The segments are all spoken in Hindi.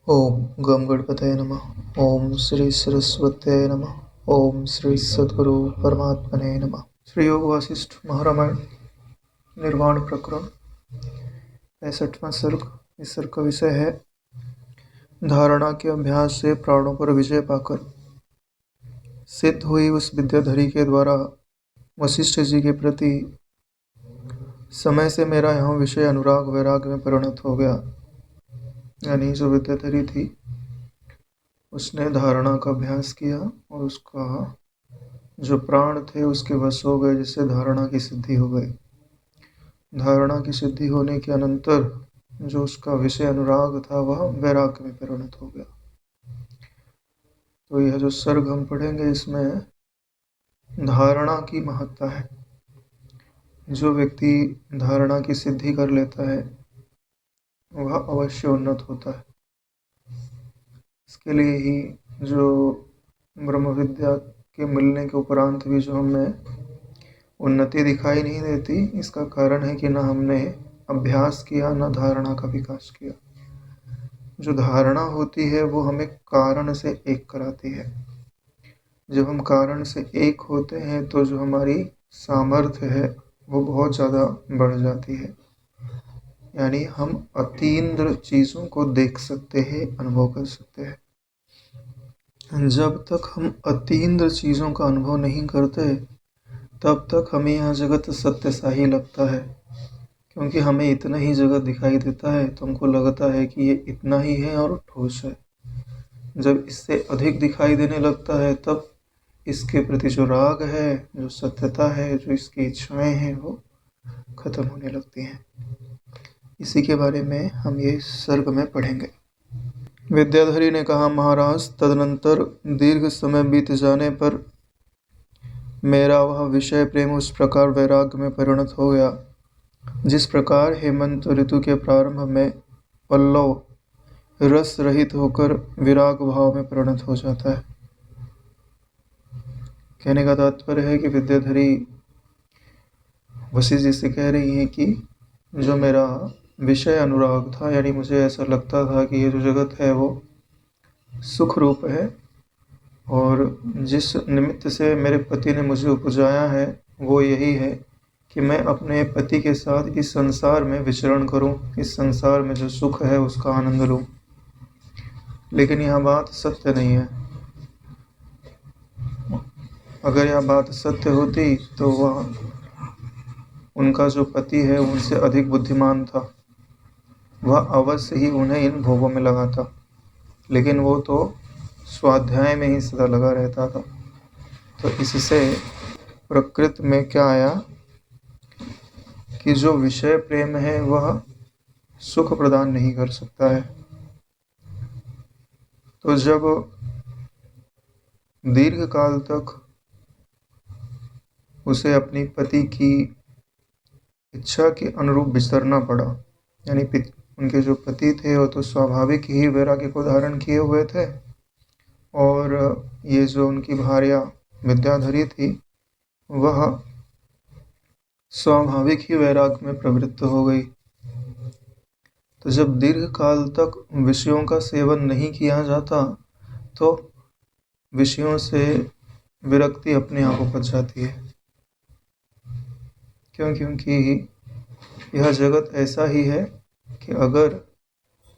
ओम गम गणपतये नमः। ओम श्री सरस्वत्यै नमः। ओम श्री सद्गुरु परमात्मने नमः। श्री योग वासिष्ठ महारामायण निर्वाण प्रकरण 65वां सर्ग। इस सर्ग का विषय है धारणा के अभ्यास से प्राणों पर विजय पाकर सिद्ध हुई उस विद्याधरी के द्वारा वशिष्ठ जी के प्रति समय से मेरा यहाँ विषय अनुराग वैराग में परिणत हो गया। यानी जो विद्याधरी थी उसने धारणा का अभ्यास किया और उसका जो प्राण थे उसके वश हो गए, जिससे धारणा की सिद्धि हो गई। धारणा की सिद्धि होने के अनंतर जो उसका विषय अनुराग था वह वैराग्य में परिणत हो गया। तो यह जो सर्ग हम पढ़ेंगे इसमें धारणा की महत्ता है। जो व्यक्ति धारणा की सिद्धि कर लेता है वह अवश्य उन्नत होता है। इसके लिए ही जो ब्रह्म विद्या के मिलने के उपरांत भी जो हमें उन्नति दिखाई नहीं देती, इसका कारण है कि न हमने अभ्यास किया न धारणा का विकास किया। जो धारणा होती है वो हमें कारण से एक कराती है। जब हम कारण से एक होते हैं तो जो हमारी सामर्थ्य है वो बहुत ज़्यादा बढ़ जाती है। यानी हम अतीन्द्र चीज़ों को देख सकते हैं, अनुभव कर सकते हैं। जब तक हम अतीन्द्र चीज़ों का अनुभव नहीं करते तब तक हमें यह जगत सत्य सा ही लगता है, क्योंकि हमें इतना ही जगत दिखाई देता है तो हमको लगता है कि ये इतना ही है और ठोस है। जब इससे अधिक दिखाई देने लगता है तब इसके प्रति जो राग है, जो सत्यता है, जो इसकी इच्छाएं हैं वो खत्म होने लगती हैं। इसी के बारे में हम ये सर्ग में पढ़ेंगे। विद्याधरी ने कहा, महाराज, तदनंतर दीर्घ समय बीत जाने पर मेरा वह विषय प्रेम उस प्रकार वैराग्य में परिणत हो गया जिस प्रकार हेमंत ऋतु के प्रारंभ में पल्लव रस रहित होकर विराग भाव में परिणत हो जाता है। कहने का तात्पर्य है कि विद्याधरी वशिष्ठ जी से कह रही है कि जो मेरा विषय अनुराग था, यानी मुझे ऐसा लगता था कि ये जो जगत है वो सुख रूप है और जिस निमित्त से मेरे पति ने मुझे उपजाया है वो यही है कि मैं अपने पति के साथ इस संसार में विचरण करूं, इस संसार में जो सुख है उसका आनंद लूं। लेकिन यह बात सत्य नहीं है। अगर यह बात सत्य होती तो वह उनका जो पति है उनसे अधिक बुद्धिमान था, वह अवश्य ही उन्हें इन भोगों में लगाता। लेकिन वो तो स्वाध्याय में ही सदा लगा रहता था। तो इससे प्रकृति में क्या आया कि जो विषय प्रेम है वह सुख प्रदान नहीं कर सकता है। तो जब दीर्घ काल तक उसे अपनी पति की इच्छा के अनुरूप विचरना पड़ा, यानी उनके जो पति थे वो तो स्वाभाविक ही वैराग्य को धारण किए हुए थे और ये जो उनकी भार्या विद्याधरी थी वह स्वाभाविक ही वैराग्य में प्रवृत्त हो गई। तो जब दीर्घ काल तक विषयों का सेवन नहीं किया जाता तो विषयों से विरक्ति अपने आप उपज जाती है। क्योंकि यह जगत ऐसा ही है कि अगर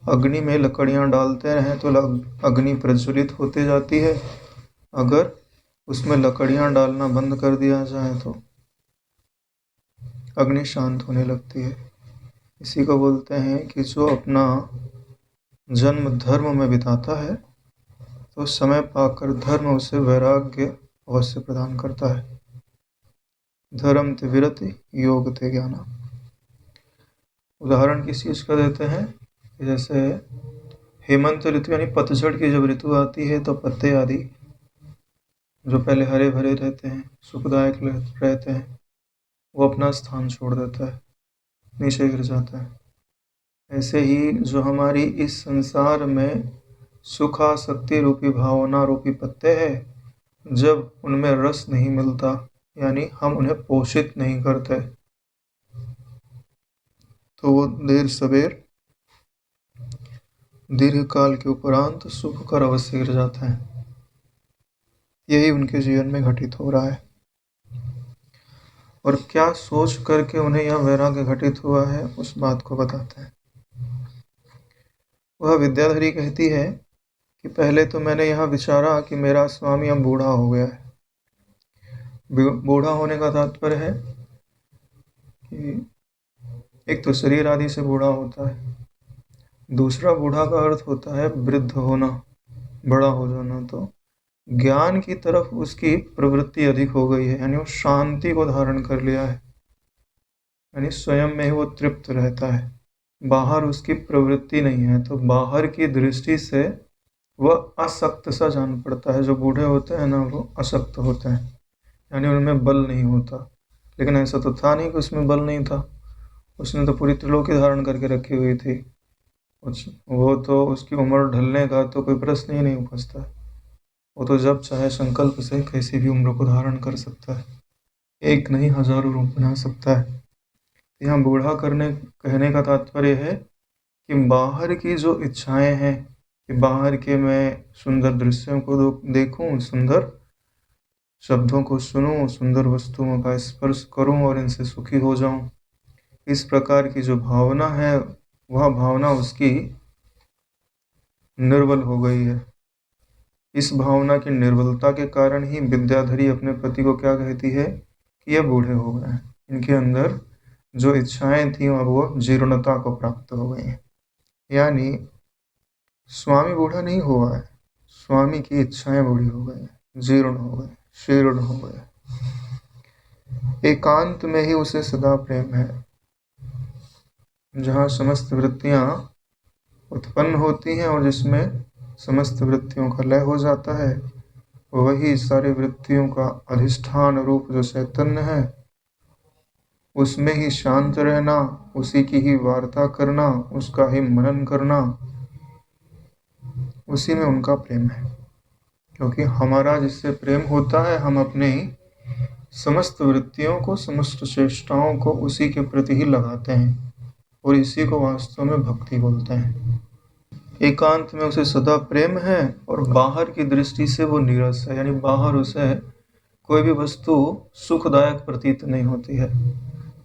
अग्नि में लकड़ियां डालते रहें तो अग्नि प्रज्वलित होते जाती है, अगर उसमें लकड़ियां डालना बंद कर दिया जाए तो अग्नि शांत होने लगती है। इसी को बोलते हैं कि जो अपना जन्म धर्म में बिताता है तो समय पाकर धर्म उसे वैराग्य अवश्य प्रदान करता है। धर्म ते विरति योग ते ज्ञाना। उदाहरण किस चीज़ का देते हैं, जैसे हेमंत ऋतु यानी पतझड़ की जब ऋतु आती है तो पत्ते आदि जो पहले हरे भरे रहते हैं, सुखदायक रहते हैं, वो अपना स्थान छोड़ देता है, नीचे गिर जाता है। ऐसे ही जो हमारी इस संसार में सुखासक्ति रूपी भावना रूपी पत्ते हैं, जब उनमें रस नहीं मिलता यानी हम उन्हें पोषित नहीं करते तो वो देर सवेर दीर्घ काल के उपरांत सुख कर अवश्य गिर जाते हैं। यही उनके जीवन में घटित हो रहा है। और क्या सोच करके उन्हें यह वैराग्य घटित हुआ है, उस बात को बताते हैं। वह विद्याधरी कहती है कि पहले तो मैंने यह विचारा कि मेरा स्वामी अब बूढ़ा हो गया है। बूढ़ा होने का तात्पर्य है कि एक तो शरीर आदि से बूढ़ा होता है, दूसरा बूढ़ा का अर्थ होता है वृद्ध होना, बड़ा हो जाना। तो ज्ञान की तरफ उसकी प्रवृत्ति अधिक हो गई है, यानी वो शांति को धारण कर लिया है, यानी स्वयं में ही वो तृप्त रहता है, बाहर उसकी प्रवृत्ति नहीं है। तो बाहर की दृष्टि से वह असक्त सा जान पड़ता है। जो बूढ़े होते हैं ना, वो असक्त होते हैं, यानी उनमें बल नहीं होता। लेकिन ऐसा तो था नहीं कि उसमें बल नहीं था, उसने तो पूरी त्रिलोकी धारण करके रखी हुई थी। वो तो उसकी उम्र ढलने का तो कोई प्रश्न ही नहीं उपजता है। वो तो जब चाहे संकल्प से कैसी भी उम्र को धारण कर सकता है, एक नहीं हजारों रूप बना सकता है। यहाँ बूढ़ा करने कहने का तात्पर्य है कि बाहर की जो इच्छाएं हैं, कि बाहर के मैं सुंदर दृश्यों को देखूं, सुंदर शब्दों को सुनूं, सुंदर वस्तुओं का स्पर्श करूं और इनसे सुखी हो जाऊं, इस प्रकार की जो भावना है, वह भावना उसकी निर्बल हो गई है। इस भावना की निर्बलता के कारण ही विद्याधरी अपने पति को क्या कहती है कि ये बूढ़े हो गए हैं, इनके अंदर जो इच्छाएं थी अब वो जीर्णता को प्राप्त हो गई हैं। यानी स्वामी बूढ़ा नहीं हुआ है, स्वामी की इच्छाएं बूढ़ी हो गई हैं, जीर्ण हो गए, शीर्ण हो गए। एकांत में ही उसे सदा प्रेम है। जहाँ समस्त वृत्तियां उत्पन्न होती हैं और जिसमें समस्त वृत्तियों का लय हो जाता है, वही सारी वृत्तियों का अधिष्ठान रूप जो चैतन्य है, उसमें ही शांत रहना, उसी की ही वार्ता करना, उसका ही मनन करना, उसी में उनका प्रेम है। क्योंकि हमारा जिससे प्रेम होता है, हम अपने समस्त वृत्तियों को, समस्त चेष्टाओं को उसी के प्रति ही लगाते हैं, और इसी को वास्तव में भक्ति बोलते हैं। एकांत में उसे सदा प्रेम है और बाहर की दृष्टि से वो नीरस है, यानी बाहर उसे कोई भी वस्तु सुखदायक प्रतीत नहीं होती है।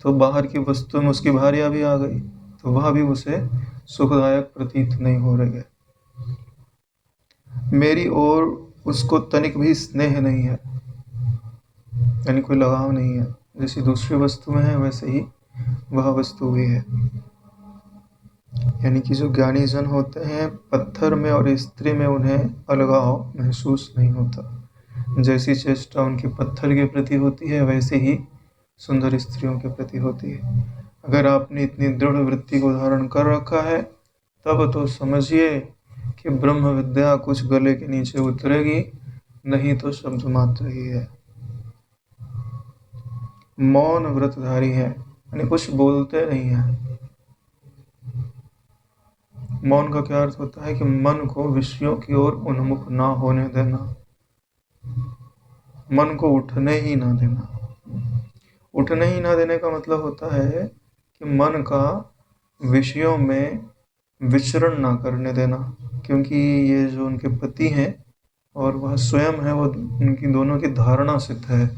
तो बाहर की वस्तु में उसकी भार्या भी आ गई, तो वह भी उसे सुखदायक प्रतीत नहीं हो रही है। मेरी ओर उसको तनिक भी स्नेह नहीं है, यानी कोई लगाव नहीं है। जैसी दूसरी वस्तु में है, वैसे ही वह वस्तु भी है। यानी कि जो ज्ञानी जन होते हैं, पत्थर में और स्त्री में उन्हें अलगाव महसूस नहीं होता। जैसी चेष्टा उनकी पत्थर के प्रति होती है, वैसे ही सुंदर स्त्रियों के प्रति होती है। अगर आपने इतनी दृढ़ वृत्ति को धारण कर रखा है, तब तो समझिए कि ब्रह्म विद्या कुछ गले के नीचे उतरेगी, नहीं तो शब्द मात्र ही है। मौन व्रतधारी है, यानी कुछ बोलते नहीं है। मौन का क्या अर्थ होता है कि मन को विषयों की ओर उन्मुख ना होने देना, मन को उठने ही ना देना। उठने ही ना देने का मतलब होता है कि मन का विषयों में विचरण ना करने देना। क्योंकि ये जो उनके पति हैं और वह स्वयं है, वो उनकी दोनों की धारणा सिद्ध है।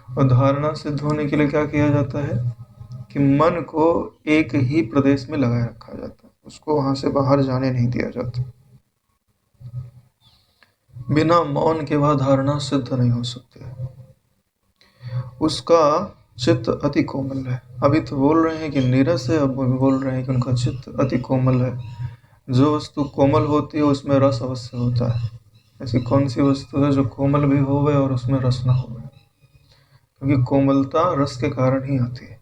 और धारणा सिद्ध होने के लिए क्या किया जाता है कि मन को एक ही प्रदेश में लगाए रखा जाता है, उसको वहां से बाहर जाने नहीं दिया जाता। बिना मौन के वह धारणा सिद्ध नहीं हो सकती। उसका चित्त अति कोमल है। अभी तो बोल रहे हैं कि नीरस है, अब बोल रहे हैं कि उनका चित्त अति कोमल है। जो वस्तु कोमल होती है उसमें रस अवश्य होता है। ऐसी कौन सी वस्तु है जो कोमल भी होवे और उसमें रस ना होवे? क्योंकि कोमलता रस के कारण ही आती है।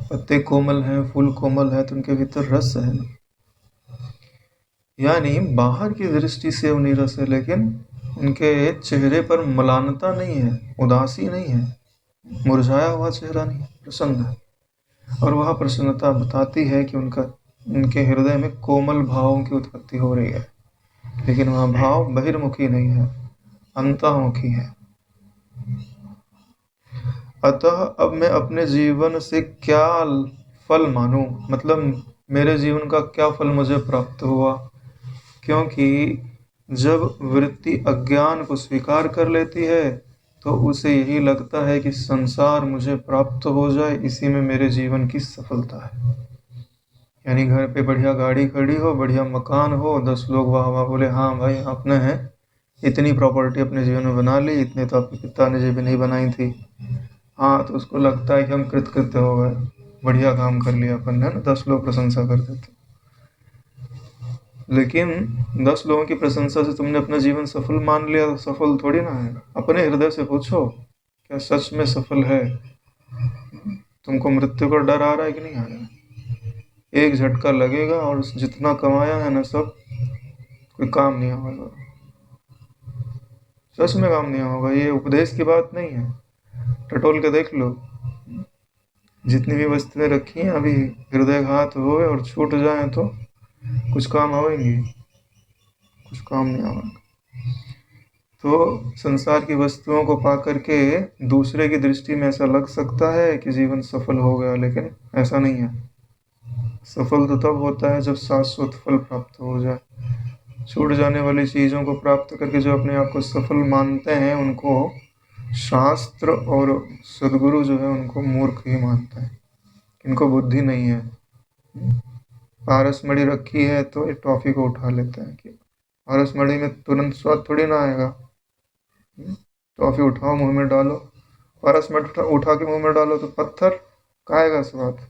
पत्ते कोमल हैं, फूल कोमल है, तो उनके भीतर रस है ना। यानी बाहर की दृष्टि से वो नीरस है, लेकिन उनके चेहरे पर मलानता नहीं है, उदासी नहीं है, मुरझाया हुआ चेहरा नहीं, प्रसन्न है। और वह प्रसन्नता बताती है कि उनके हृदय में कोमल भावों की उत्पत्ति हो रही है। लेकिन वह भाव बहिर्मुखी नहीं है, अंतर्मुखी है। अतः अब मैं अपने जीवन से क्या फल मानूं, मतलब मेरे जीवन का क्या फल मुझे प्राप्त हुआ। क्योंकि जब वृत्ति अज्ञान को स्वीकार कर लेती है तो उसे यही लगता है कि संसार मुझे प्राप्त हो जाए, इसी में मेरे जीवन की सफलता है। यानी घर पे बढ़िया गाड़ी खड़ी हो, बढ़िया मकान हो, 10 लोग वाह वाह बोले, हाँ भाई आपने है इतनी प्रॉपर्टी अपने जीवन में बना ली, इतने तो आपके पिता ने भी नहीं बनाई थी। हाँ, तो उसको लगता है कि हम कृतकृत्य हो गए, बढ़िया काम कर लिया अपन ने ना, 10 लोग प्रशंसा कर देते। लेकिन 10 लोगों की प्रशंसा से तुमने अपना जीवन सफल मान लिया तो सफल थोड़ी ना है। अपने हृदय से पूछो, क्या सच में सफल है? तुमको मृत्यु का डर आ रहा है कि नहीं आ रहा है? एक झटका लगेगा और जितना कमाया है ना सब कोई काम नहीं होगा। सच में काम नहीं होगा, ये उपदेश की बात नहीं है। टटोल के देख लो, जितनी भी वस्तुएं रखी हैं अभी हृदयघात हो और छूट जाए तो कुछ काम आवेंगी? कुछ काम नहीं आवेंगे। तो संसार की वस्तुओं को पा करके दूसरे की दृष्टि में ऐसा लग सकता है कि जीवन सफल हो गया, लेकिन ऐसा नहीं है। सफल तो तब होता है जब शाश्वत फल प्राप्त हो जाए। छूट जाने वाली चीज़ों को प्राप्त करके जो अपने आप को सफल मानते हैं उनको शास्त्र और सदगुरु जो है उनको मूर्ख ही मानते हैं, इनको बुद्धि नहीं है। पारस मणि रखी है तो एक टॉफी को उठा लेते हैं कि पारस मणि में तुरंत स्वाद थोड़ी ना आएगा। टॉफी उठाओ मुंह में डालो, पारस मणि उठा के मुंह में डालो तो पत्थर का आएगा स्वाद?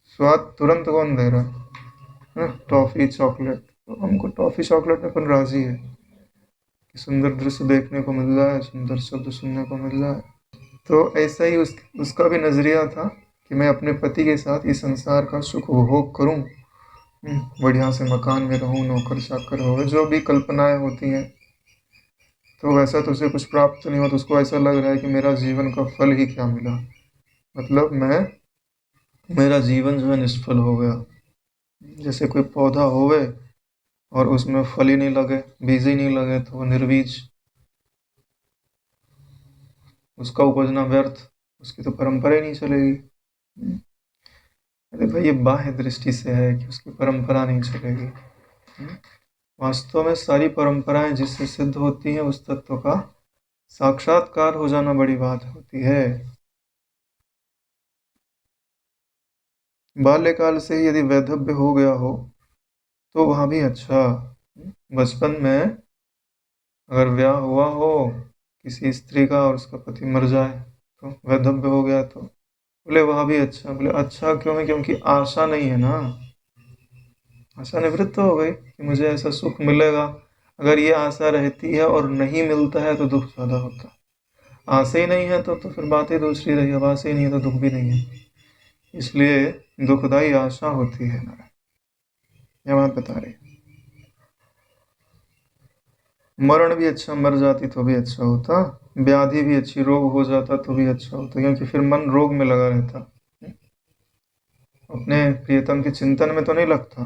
स्वाद तुरंत कौन दे रहा है? Toffee chocolate. तो हमको टॉफी चॉकलेट में अपन राजी है कि सुंदर दृश्य देखने को मिल रहा है, सुंदर शब्द सुनने को मिल रहा है। तो ऐसा ही उसका भी नजरिया था कि मैं अपने पति के साथ इस संसार का सुख उपभोग करूं, बढ़िया से मकान में रहूं, नौकर चाकर हो, जो भी कल्पनाएं होती हैं। तो वैसा तो उसे कुछ प्राप्त नहीं हुआ, तो उसको ऐसा लग रहा है कि मेरा जीवन का फल ही क्या मिला, मतलब मेरा जीवन जो है निष्फल हो गया। जैसे कोई पौधा होवे और उसमें फल ही नहीं लगे, बीज ही नहीं लगे, तो वो निर्बीज, उसका उपजना व्यर्थ, उसकी तो परंपरा ही नहीं चलेगी। अरे भाई, ये बाह्य दृष्टि से है कि उसकी परंपरा नहीं चलेगी। वास्तव में सारी परंपराएं जिससे सिद्ध होती हैं उस तत्व का साक्षात्कार हो जाना बड़ी बात होती है। बाल्यकाल से ही यदि वैधव्य हो गया हो तो वहाँ भी अच्छा। बचपन में अगर ब्याह हुआ हो किसी स्त्री का और उसका पति मर जाए तो वैधव्य हो गया, तो बोले वहाँ भी अच्छा। बोले अच्छा क्यों है? क्योंकि आशा नहीं है ना, आशा निवृत्त हो गई कि मुझे ऐसा सुख मिलेगा। अगर ये आशा रहती है और नहीं मिलता है तो दुख ज़्यादा होता है। आशा ही नहीं है तो फिर बात ही दूसरी रही। अब आशा ही नहीं है तो दुख भी नहीं है, इसलिए दुखदाई आशा होती है ना, ये बात बता रही। मरण भी अच्छा, मर जाती तो भी अच्छा होता, व्याधि भी अच्छी, रोग हो जाता तो भी अच्छा होता, क्योंकि फिर मन रोग में लगा रहता, अपने प्रियतम के चिंतन में तो नहीं लगता।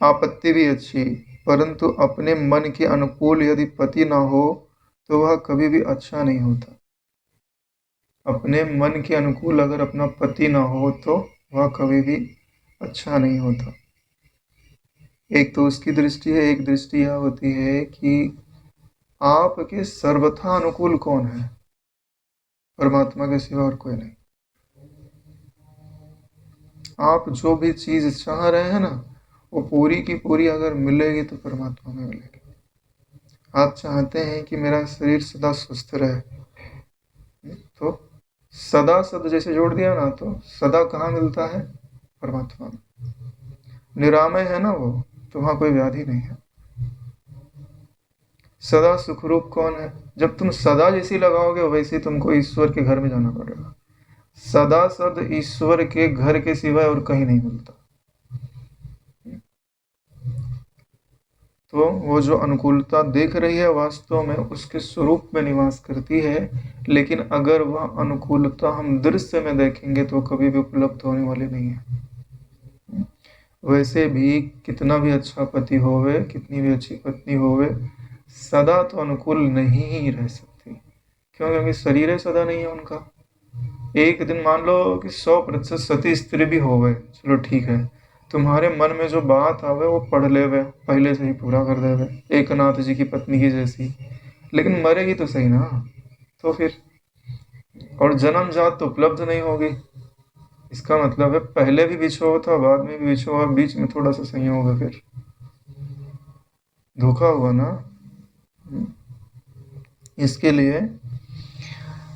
आपत्ति भी अच्छी, परंतु अपने मन के अनुकूल यदि पति ना हो तो वह कभी भी अच्छा नहीं होता। अपने मन के अनुकूल अगर अपना पति ना हो तो वह कभी भी अच्छा नहीं होता। एक तो उसकी दृष्टि है, एक दृष्टि यह होती है कि आपके सर्वथा अनुकूल कौन है? परमात्मा के सिवा और कोई नहीं। आप जो भी चीज चाह रहे हैं ना वो पूरी की पूरी अगर मिलेगी तो परमात्मा में मिलेगी। आप चाहते हैं कि मेरा शरीर सदा स्वस्थ रहे, तो सदा शब्द जैसे जोड़ दिया ना, तो सदा कहाँ मिलता है? परमात्मा में। निरामय है ना वो, तो वहाँ कोई व्याधि नहीं है। सदा सुखरूप कौन है? जब तुम सदा जैसी लगाओगे वैसे तुमको ईश्वर के घर में जाना पड़ेगा। सदा शब्द ईश्वर के घर के सिवाय और कहीं नहीं मिलता। तो वो जो अनुकूलता देख रही है वास्तव में उसके स्वरूप में निवास करती है, लेकिन अगर वह अनुकूलता हम दृश्य में देखेंगे तो कभी भी उपलब्ध होने वाली नहीं है। वैसे भी कितना भी अच्छा पति होवे, कितनी भी अच्छी पत्नी होवे, सदा तो अनुकूल नहीं ही रह सकती। क्यों? क्योंकि शरीर सदा नहीं है उनका। एक दिन मान लो कि 100% सती स्त्री भी होवे, चलो ठीक है, तुम्हारे मन में जो बात आवे वो पढ़ लेवे, पहले से ही पूरा कर देवे, एकनाथ जी की पत्नी की जैसी। लेकिन मरेगी तो सही ना, तो फिर और जन्म जात तो उपलब्ध नहीं होगी। इसका मतलब है पहले भी विछोह था, बाद में भी विछोह, बीच में थोड़ा सा संयोग है, फिर धोखा हुआ ना। इसके लिए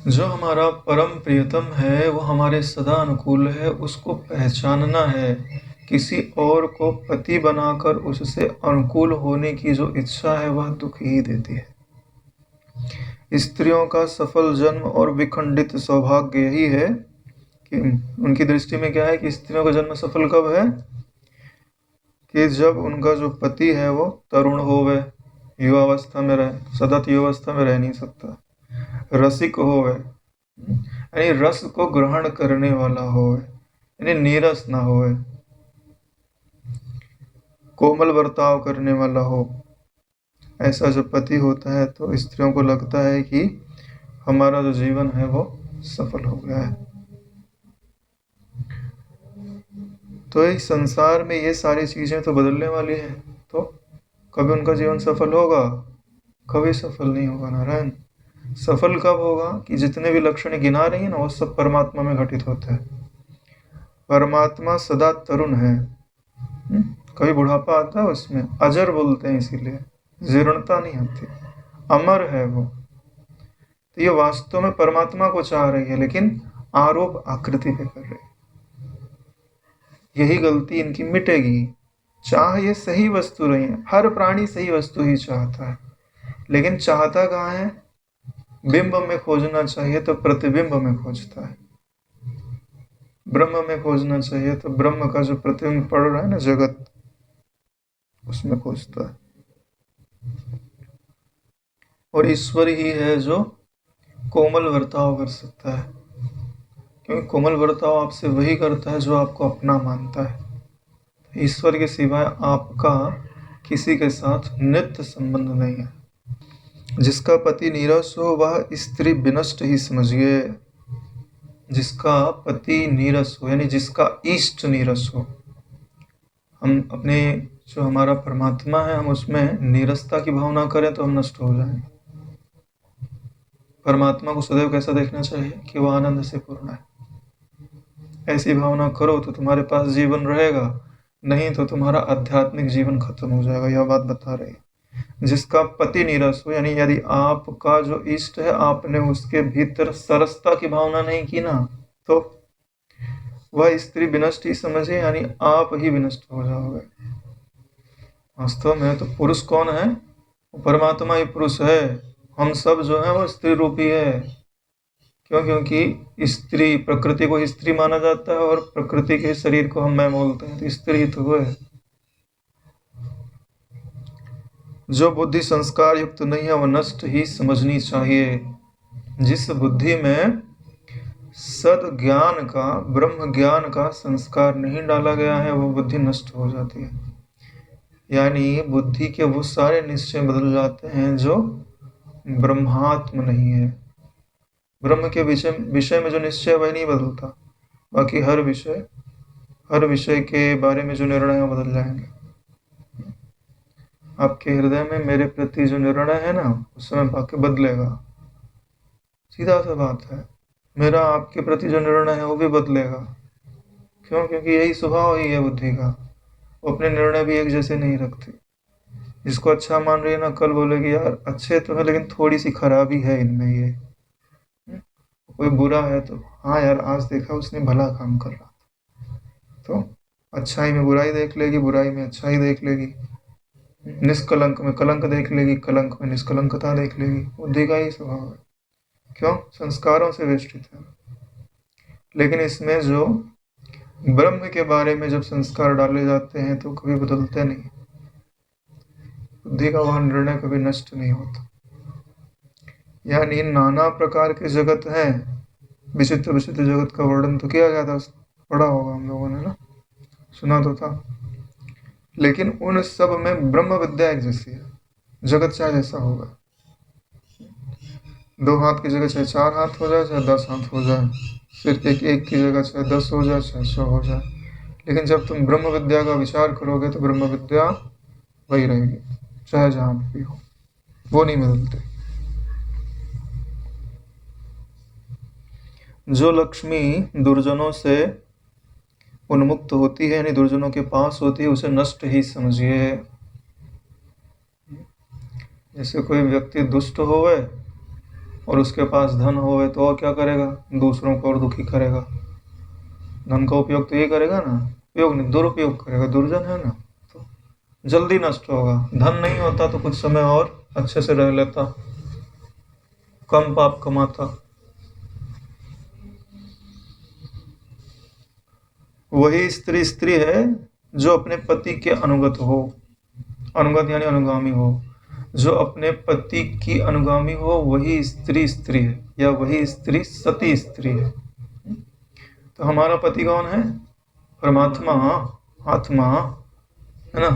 जो हमारा परम प्रियतम है वो हमारे सदा अनुकूल है, उसको पहचानना है। किसी और को पति बनाकर उससे अनुकूल होने की जो इच्छा है वह दुख ही देती है। स्त्रियों का सफल जन्म और विखंडित सौभाग्य यही है कि उनकी दृष्टि में क्या है कि स्त्रियों का जन्म सफल कब है कि जब उनका जो पति है वो तरुण होवे, युवावस्था में रहे, सतत युवावस्था में रह नहीं सकता, रसिक होवे, यानी रस को ग्रहण करने वाला होवे, यानी नीरस ना होवे, कोमल बर्ताव करने वाला हो। ऐसा जो पति होता है तो स्त्रियों को लगता है कि हमारा जो जीवन है वो सफल हो गया है। तो इस संसार में ये सारी चीजें तो बदलने वाली हैं, तो कभी उनका जीवन सफल होगा, कभी सफल नहीं होगा। नारायण, सफल कब होगा कि जितने भी लक्षण गिना रही है ना वो सब परमात्मा में घटित होते हैं। परमात्मा सदा तरुण है, कभी बुढ़ापा आता है उसमें, अजर बोलते हैं इसीलिए, जीर्णता नहीं आती, अमर है वो। तो ये वास्तव में परमात्मा को चाह रही है, लेकिन आरोप आकृति पे कर रही है। यही गलती इनकी मिटेगी। चाह ये सही वस्तु रही है, हर प्राणी सही वस्तु ही चाहता है, लेकिन चाहता कहाँ है? बिंब में खोजना चाहिए तो प्रतिबिंब में खोजता है, ब्रह्म में खोजना चाहिए तो ब्रह्म का जो प्रतिबिंब पड़ रहा है ना जगत, उसमें खोजता है। और ईश्वर ही है जो कोमल बर्ताव कर सकता है, क्योंकि कोमल बर्ताव आपसे वही करता है जो आपको अपना मानता है। ईश्वर के सिवाय आपका किसी के साथ नित्य संबंध नहीं है। जिसका पति नीरस हो वह स्त्री विनष्ट ही समझिए। जिसका पति नीरस हो यानी जिसका इष्ट नीरस हो, हम अपने जो हमारा परमात्मा है हम उसमें नीरसता की भावना करें तो हम नष्ट हो जाएंगे। परमात्मा को सदैव कैसा देखना चाहिए कि वह आनंद से पूर्ण है। ऐसी भावना करो तो तुम्हारे पास जीवन रहेगा, नहीं तो तुम्हारा आध्यात्मिक जीवन खत्म हो जाएगा। यह बात बता रही है। जिसका पति नीरस हो यानी यदि आपका जो इष्ट है आपने उसके भीतर सरसता की भावना नहीं की ना, तो वह स्त्री विनष्ट ही समझे, यानी आप ही विनष्ट हो जाओगे। वास्तव में तो पुरुष कौन है? परमात्मा ही पुरुष है। हम सब जो है वो स्त्री रूपी है। क्यों? क्योंकि स्त्री, प्रकृति को स्त्री माना जाता है और प्रकृति के शरीर को हम मैं बोलते हैं, तो स्त्री ही तो है। जो बुद्धि संस्कार युक्त नहीं है वह नष्ट ही समझनी चाहिए। जिस बुद्धि में सद ज्ञान का, ब्रह्म ज्ञान का संस्कार नहीं डाला गया है वह बुद्धि नष्ट हो जाती है। यानी बुद्धि के वो सारे निश्चय बदल जाते हैं जो ब्रह्मात्म नहीं है। ब्रह्म के विषय में जो निश्चय वह नहीं बदलता, बाकी हर विषय के बारे में जो निर्णय है बदल जाएंगे। आपके हृदय में मेरे प्रति जो निर्णय है ना उस समय बाकी बदलेगा। सीधा सा बात है, मेरा आपके प्रति जो निर्णय है वो भी बदलेगा। क्यों? क्योंकि यही स्वभाव ही है बुद्धि का, वो अपने निर्णय भी एक जैसे नहीं रखती। जिसको अच्छा मान रही है ना, कल बोलेगी यार अच्छे तो है लेकिन थोड़ी सी खराबी है इनमें ये। कोई बुरा है तो हाँ यार आज देखा उसने भला काम कर रहा था, तो अच्छाई में बुराई देख लेगी, बुराई में अच्छाई देख लेगी, निष्कलंक में कलंक देख लेगी, कलंक में निष्कलंकता देख लेगी। बुद्धि का ही स्वभाव है। क्यों? संस्कारों से वेष्टित है। लेकिन इसमें जो ब्रह्म के बारे में जब संस्कार डाले जाते हैं तो कभी बदलते नहीं। बुद्धि का वह निर्णय कभी नष्ट नहीं होता। यानी नाना प्रकार के जगत हैं, विचित्र विचित्र जगत का वर्णन तो किया गया था, पढ़ा होगा हम लोगों ने ना, सुना तो था। लेकिन उन सब में ब्रह्म विद्या एक जैसी है। जगत चाहे जैसा होगा, 2 हाथ की जगह चाहे 4 हाथ हो जाए, चाहे 10 हाथ हो जाए, सिर्फ एक की जगह चाहे 10 हो जाए, चाहे 100 हो जाए, लेकिन जब तुम ब्रह्म विद्या का विचार करोगे तो ब्रह्म विद्या वही रहेगी, चाहे जहां भी हो, वो नहीं बदलते। जो लक्ष्मी दुर्जनों से उन्मुक्त होती है, यानी दुर्जनों के पास होती है, उसे नष्ट ही समझिए। जैसे कोई व्यक्ति दुष्ट होवे और उसके पास धन होवे तो और क्या करेगा, दूसरों को और दुखी करेगा। धन का उपयोग तो ये करेगा ना, उपयोग नहीं दुरुपयोग करेगा, दुर्जन है ना, तो जल्दी नष्ट होगा। धन नहीं होता तो कुछ समय और अच्छे से रह लेता, कम पाप कमाता। वही स्त्री है जो अपने पति के अनुगत हो, अनुगत यानी अनुगामी हो। जो अपने पति की अनुगामी हो वही स्त्री है, या वही स्त्री सती स्त्री है। तो हमारा पति कौन है? परमात्मा, आत्मा है ना।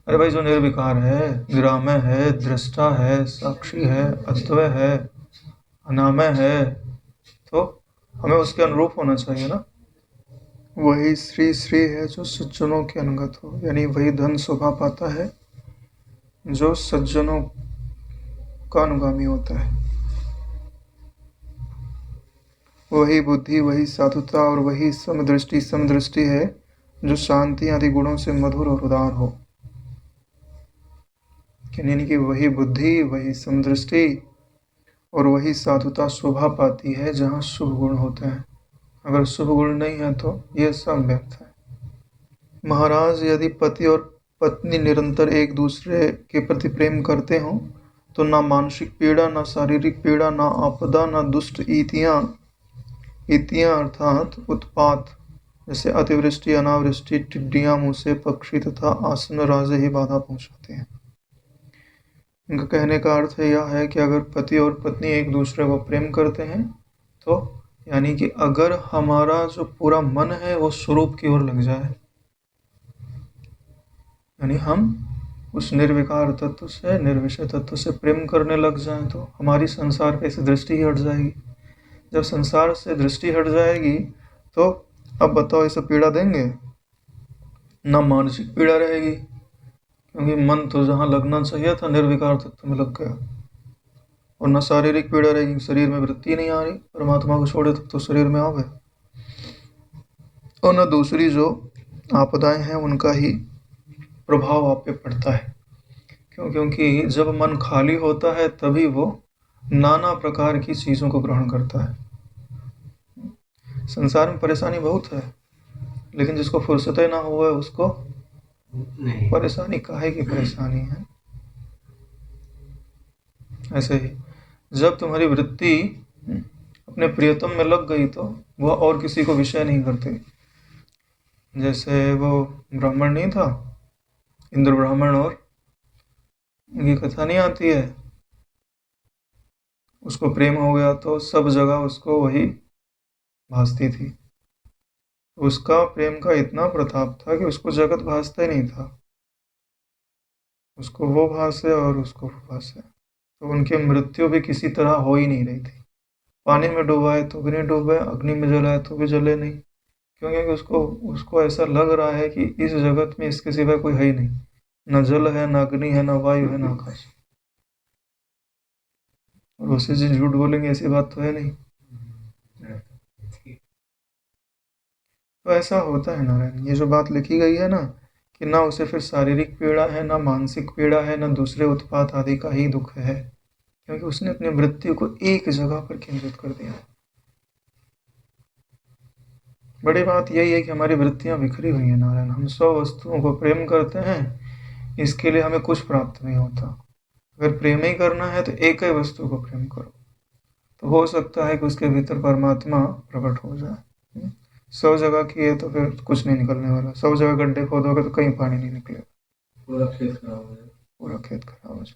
अरे भाई, जो निर्विकार है, निरामय है, दृष्टा है, साक्षी है, अद्वय है, अनामय है, तो हमें उसके अनुरूप होना चाहिए ना। वही श्री है जो सज्जनों के अनुगत हो, यानी वही धन शोभा पाता है जो सज्जनों का अनुगामी होता है। वही बुद्धि, वही साधुता और वही समदृष्टि है जो शांति आदि गुणों से मधुर और उदार हो। यानी कि वही बुद्धि, वही समदृष्टि और वही साधुता शोभा पाती है जहाँ शुभ गुण होते हैं। अगर शुभ गुण नहीं है तो ये सब व्यर्थ है। महाराज, यदि पति और पत्नी निरंतर एक दूसरे के प्रति प्रेम करते हों तो ना मानसिक पीड़ा, ना शारीरिक पीड़ा, ना आपदा, ना दुष्ट ईतियाँ अर्थात उत्पात, जैसे अतिवृष्टि, अनावृष्टि, टिड्डियाँ, मूसे, पक्षी तथा आसन राजे ही बाधा पहुंचाते हैं। इनका कहने का अर्थ यह है कि अगर पति और पत्नी एक दूसरे को प्रेम करते हैं तो यानी कि अगर हमारा जो पूरा मन है वो स्वरूप की ओर लग जाए, यानी हम उस निर्विकार तत्व से, निर्विषय तत्व से प्रेम करने लग जाएं, तो हमारी संसार पे से दृष्टि ही हट जाएगी। जब संसार से दृष्टि हट जाएगी तो अब बताओ, ये सब पीड़ा देंगे? ना मानसिक पीड़ा रहेगी, क्योंकि मन तो जहाँ लगना चाहिए था निर्विकार तत्व में लग गया। और न शारीरिक पीड़ा रहेगी, शरीर में वृत्ति नहीं आ रही, परमात्मा को छोड़े तो शरीर में आ गए। और न दूसरी जो आपदाएं हैं उनका ही प्रभाव आप पे पड़ता है। क्योंकि जब मन खाली होता है तभी वो नाना प्रकार की चीज़ों को ग्रहण करता है। संसार में परेशानी बहुत है, लेकिन जिसको फुर्सत ना हुआ है उसको परेशानी काहे की परेशानी है। ऐसे ही जब तुम्हारी वृत्ति अपने प्रियतम में लग गई तो वह और किसी को विषय नहीं करते। जैसे वो ब्राह्मण नहीं था, इंद्र ब्राह्मण, और उनकी कथा नहीं आती है, उसको प्रेम हो गया तो सब जगह उसको वही भासती थी। उसका प्रेम का इतना प्रताप था कि उसको जगत भासता ही नहीं था, उसको वो भासे और उसको वो भासे। तो उनकी मृत्यु भी किसी तरह हो ही नहीं रही थी। पानी में डुबाए तो भी नहीं डूबे, अग्नि में जलाए तो भी जले नहीं, क्योंकि उसको ऐसा लग रहा है कि इस जगत में इसके सिवा कोई है ही नहीं, न जल है, न अग्नि है, न वायु है, न आकाश। और वैसे जी झूठ बोलेंगे ऐसी बात तो है नहीं। तो ऐसा होता है नारायण, ये जो बात लिखी गई है ना, कि ना उसे फिर शारीरिक पीड़ा है, ना मानसिक पीड़ा है, ना दूसरे उत्पात आदि का ही दुख है, क्योंकि उसने अपनी वृत्ति को एक जगह पर केंद्रित कर दिया। बड़ी बात यही है कि हमारी वृत्तियां बिखरी हुई हैं नारायण। हम सब वस्तुओं को प्रेम करते हैं, इसके लिए हमें कुछ प्राप्त नहीं होता। अगर प्रेम ही करना है तो एक ही वस्तु को प्रेम करो, तो हो सकता है कि उसके भीतर परमात्मा प्रकट हो जाए। 100 जगह किए तो फिर कुछ नहीं निकलने वाला। 100 जगह गड्ढे खोदोगे तो कहीं पानी नहीं निकलेगा, पूरा खेत खराब हो जाए।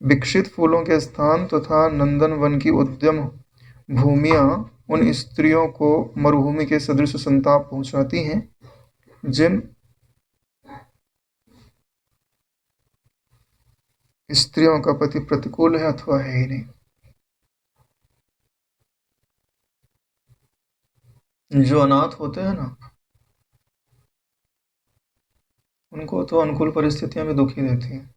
विकसित फूलों के स्थान तथा नंदन वन की उद्यम भूमियां उन स्त्रियों को मरुभूमि के सदृश संताप पहुंचाती हैं जिन स्त्रियों का पति प्रतिकूल है अथवा है ही नहीं। जो अनाथ होते हैं ना, उनको तो अनुकूल परिस्थितियां भी दुखी देती हैं।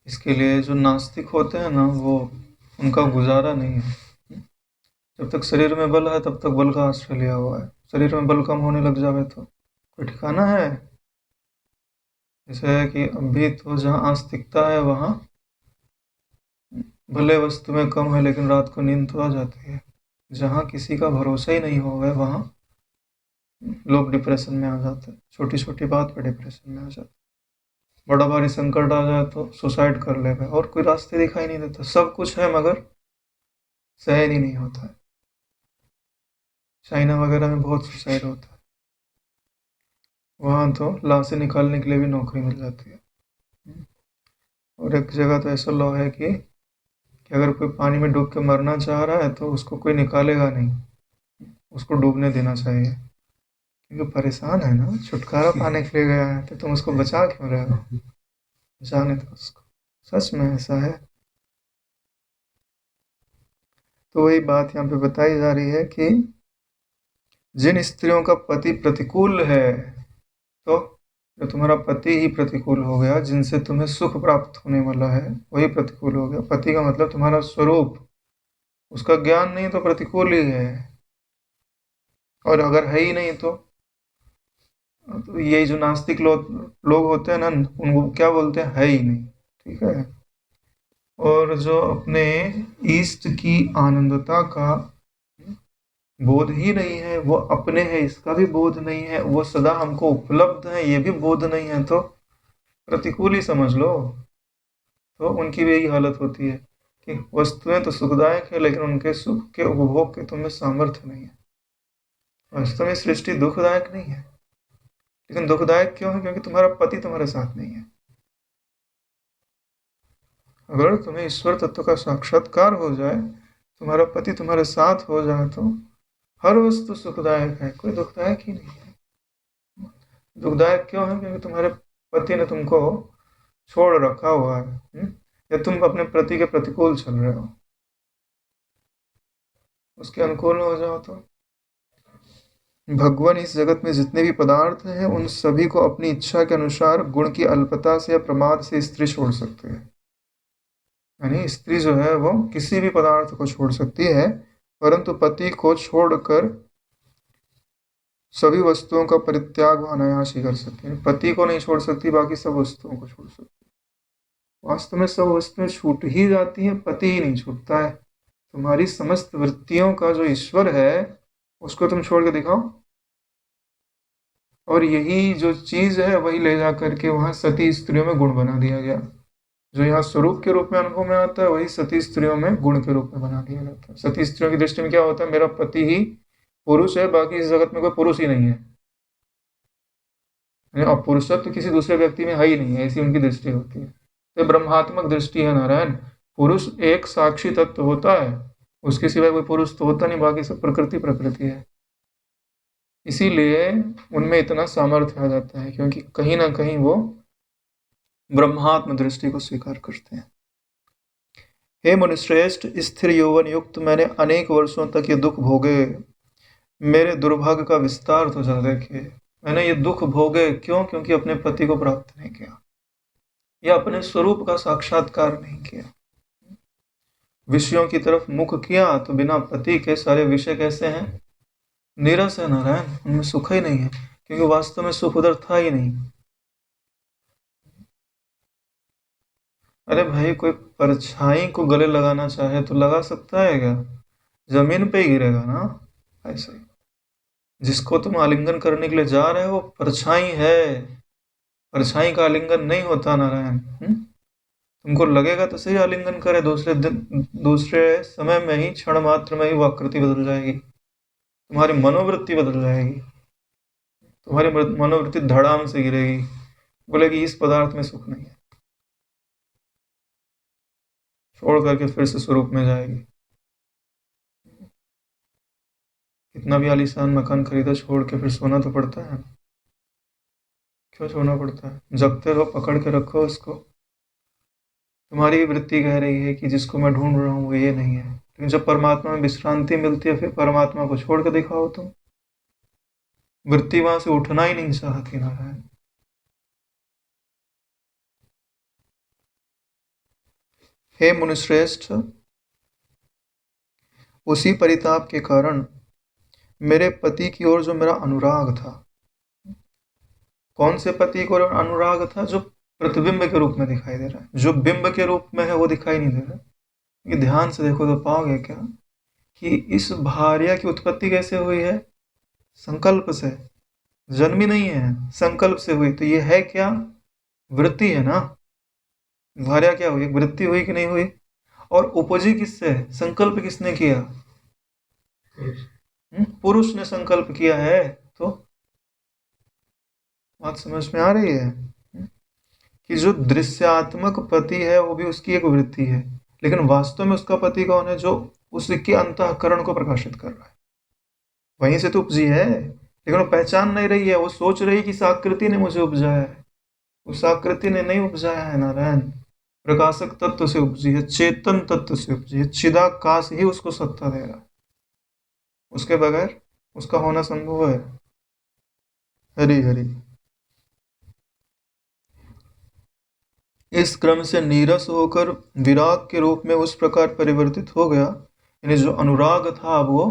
इसके लिए जो नास्तिक होते हैं ना, वो उनका गुजारा नहीं है। जब तक शरीर में बल है तब तक बल का आश्रय लिया हुआ है। शरीर में बल कम होने लग जावे तो कोई ठिकाना है? जैसे है कि अभी तो जहाँ आस्तिकता है वहाँ भले वस्तुएं कम है लेकिन रात को नींद तो आ जाती है। जहाँ किसी का भरोसा ही नहीं हो गया वहाँ लोग डिप्रेशन में आ जाते हैं। छोटी छोटी बात पे डिप्रेशन में आ जाते हैं। बड़ा भारी संकट आ जाए तो सुसाइड कर लेगा, और कोई रास्ते दिखाई नहीं देता। सब कुछ है मगर सहन ही नहीं होता है। चाइना वगैरह में बहुत सुसाइड होता है। वहाँ तो लाशें निकालने के लिए भी नौकरी मिल जाती है। और एक जगह तो ऐसा लॉ है कि अगर कोई पानी में डूब के मरना चाह रहा है तो उसको कोई निकालेगा नहीं, उसको डूबने देना चाहिए। क्योंकि परेशान है ना, छुटकारा पाने के लिए गया है, तो तुम उसको बचा क्यों रहे हो? जाने दो उसको। सच में ऐसा है। तो वही बात यहाँ पे बताई जा रही है कि जिन स्त्रियों का पति प्रतिकूल है, तो जो तुम्हारा पति ही प्रतिकूल हो गया, जिनसे तुम्हें सुख प्राप्त होने वाला है वही प्रतिकूल हो गया। पति का मतलब तुम्हारा स्वरूप, उसका ज्ञान नहीं तो प्रतिकूल ही है। और अगर है ही नहीं तो यही जो नास्तिक लोग होते हैं ना, उनको क्या बोलते हैं? है ही नहीं। ठीक है। और जो अपने ईष्ट की आनंदता का बोध ही नहीं है, वो अपने है इसका भी बोध नहीं है, वो सदा हमको उपलब्ध है ये भी बोध नहीं है, तो प्रतिकूल ही समझ लो। तो उनकी भी यही हालत होती है कि वस्तुएं तो सुखदायक है लेकिन उनके सुख के उपभोग के तुम्हें सामर्थ्य नहीं है। वास्तव में सृष्टि दुखदायक नहीं है, लेकिन दुखदायक क्यों है? क्योंकि तुम्हारा पति तुम्हारे साथ नहीं है। अगर तुम्हें ईश्वर तत्व का साक्षात्कार हो जाए, तुम्हारा पति तुम्हारे साथ हो जाए, तो हर वस्तु सुखदायक है, कोई दुखदायक ही नहीं है। दुखदायक क्यों है? क्योंकि तुम्हारे पति ने तुमको छोड़ रखा हुआ है, या तुम अपने पति के प्रतिकूल चल रहे हो। उसके अनुकूल हो जाओ तो भगवान इस जगत में जितने भी पदार्थ हैं उन सभी को अपनी इच्छा के अनुसार गुण की अल्पता से या प्रमाद से स्त्री छोड़ सकती है। यानी स्त्री जो है वो किसी भी पदार्थ को छोड़ सकती है, परंतु पति को छोड़कर सभी वस्तुओं का परित्याग वो अनायास ही कर सकती है। पति को नहीं छोड़ सकती, बाकी सब वस्तुओं को छोड़ सकती है। वास्तव में सब वस्तुएं छूट ही जाती हैं, पति ही नहीं छूटता है। तुम्हारी समस्त वृत्तियों का जो ईश्वर है उसको तुम छोड़ के दिखाओ, और यही जो चीज है वही ले जा करके वहां सती स्त्रियों में गुण बना दिया गया। जो यहाँ स्वरूप के रूप में अनुभव में आता है वही सती स्त्रियों में गुण के रूप में बना दिया जाता है। सती स्त्रियों की दृष्टि में क्या होता है? मेरा पति ही पुरुष है, बाकी इस जगत में कोई पुरुष ही नहीं है। और पुरुषत्व किसी दूसरे व्यक्ति में है ही नहीं है, ऐसी उनकी दृष्टि होती है। तो ब्रह्मात्मक दृष्टि है नारायण। पुरुष एक साक्षी तत्व होता है, उसके सिवाय कोई पुरुष तो होता नहीं, बाकी सब प्रकृति प्रकृति है। इसीलिए उनमें इतना सामर्थ्य आ जाता है, क्योंकि कहीं ना कहीं वो ब्रह्मात्म दृष्टि को स्वीकार करते हैं। हे मुनिश्रेष्ठ, स्थिर यौवन युक्त मैंने अनेक वर्षों तक ये दुख भोगे। मेरे दुर्भाग्य का विस्तार तो जरा देखिए। मैंने ये दुख भोगे क्यों? क्योंकि अपने पति को प्राप्त नहीं किया, या अपने स्वरूप का साक्षात्कार नहीं किया। विषयों की तरफ मुख किया तो बिना पति के सारे विषय कैसे हैं? नीरस है नारायण, उनमें सुख ही नहीं है, क्योंकि वास्तव में सुख उधर था ही नहीं। अरे भाई, कोई परछाई को गले लगाना चाहे तो लगा सकता है क्या? जमीन पे ही गिरेगा ना। ऐसे ही जिसको तुम आलिंगन करने के लिए जा रहे हो वो परछाई है। परछाई का आलिंगन नहीं होता नारायण। तुमको लगेगा तो सही आलिंगन करे, दूसरे दिन दूसरे समय में ही, क्षण मात्र में ही वो आकृति बदल जाएगी, तुम्हारी मनोवृत्ति बदल जाएगी, तुम्हारी मनोवृत्ति धड़ाम से गिरेगी, बोलेगी इस पदार्थ में सुख नहीं है, छोड़ करके फिर से स्वरूप में जाएगी। कितना भी आलीशान मकान खरीदा, छोड़ के फिर सोना तो पड़ता है। क्यों छोड़ना पड़ता है? जगते रहो, पकड़ के रखो उसको। तुम्हारी वृत्ति कह रही है कि जिसको मैं ढूंढ रहा हूँ वो ये नहीं है, लेकिन जब परमात्मा में विश्रांति मिलती है फिर परमात्मा को छोड़ के दिखाओ तुम। वृत्ति वहां से उठना ही नहीं चाहती नारायण। हे मुनिश्रेष्ठ, उसी परिताप के कारण मेरे पति की ओर जो मेरा अनुराग था, कौन से पति को अनुराग था? जो प्रतिबिंब के रूप में दिखाई दे रहा है, जो बिंब के रूप में है वो दिखाई नहीं दे रहा। ये ध्यान से देखो तो पाओगे क्या कि इस भार्या की उत्पत्ति कैसे हुई है? संकल्प से। जन्मी नहीं है, संकल्प से हुई। तो ये है क्या? वृत्ति है ना। भार्या क्या हुई? वृत्ति हुई कि नहीं हुई? और उपजी किससे? संकल्प किसने किया? पुरुष ने संकल्प किया है। तो बात समझ में आ रही है कि जो दृश्यात्मक पति है वो भी उसकी एक वृत्ति है, लेकिन वास्तव में उसका पति कौन है? जो उसके अंतःकरण को प्रकाशित कर रहा है, वहीं से तो उपजी है। लेकिन वो पहचान नहीं रही है, वो सोच रही कि इस आकृति ने मुझे उपजाया है। उस आकृति ने नहीं उपजाया है नारायण। प्रकाशक तत्व से उपजी है, चेतन तत्व से उपजी है। चिदाकाश ही उसको सत्ता दे रहा है, उसके बगैर उसका होना संभव है। हरि हरि। इस क्रम से नीरस होकर विराग के रूप में उस प्रकार परिवर्तित हो गया, यानी जो अनुराग था अब वो,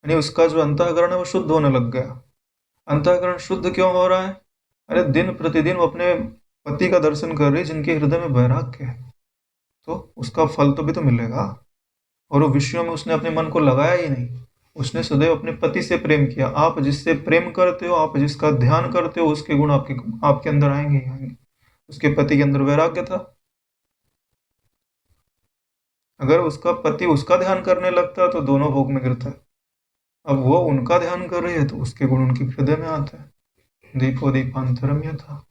यानी उसका जो अंतःकरण है वो शुद्ध होने लग गया। अंतःकरण शुद्ध क्यों हो रहा है? अरे दिन प्रतिदिन वो अपने पति का दर्शन कर रही जिनके हृदय में वैराग्य है, तो उसका फल तो भी तो मिलेगा। और वो विषयों में उसने अपने मन को लगाया ही नहीं, उसने सदैव अपने पति से प्रेम किया। आप जिससे प्रेम करते हो, आप जिसका ध्यान करते हो, उसके गुण आपके अंदर आएंगे ही आएंगे। उसके पति के अंदर वैराग्य था। अगर उसका पति उसका ध्यान करने लगता है तो दोनों भोग में गिरता है। अब वो उनका ध्यान कर रही है तो उसके गुण उनके हृदय में आते हैं। दीपो दीपांतरम यथा।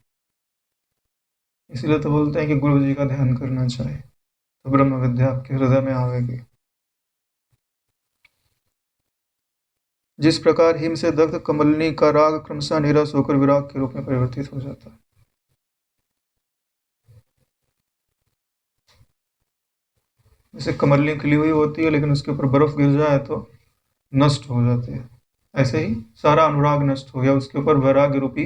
इसलिए तो बोलते हैं कि गुरु जी का ध्यान करना चाहिए तो ब्रह्म विद्या आपके हृदय में आवेगी। जिस प्रकार हिम से दग्ध कमलनी का राग क्रमशः निरस होकर विराग के रूप में परिवर्तित हो जाता है। जैसे कमलनी खिली हुई होती है लेकिन उसके ऊपर बर्फ गिर जाए तो नष्ट हो जाती है, ऐसे ही सारा अनुराग नष्ट हो गया। उसके ऊपर वैराग्य रूपी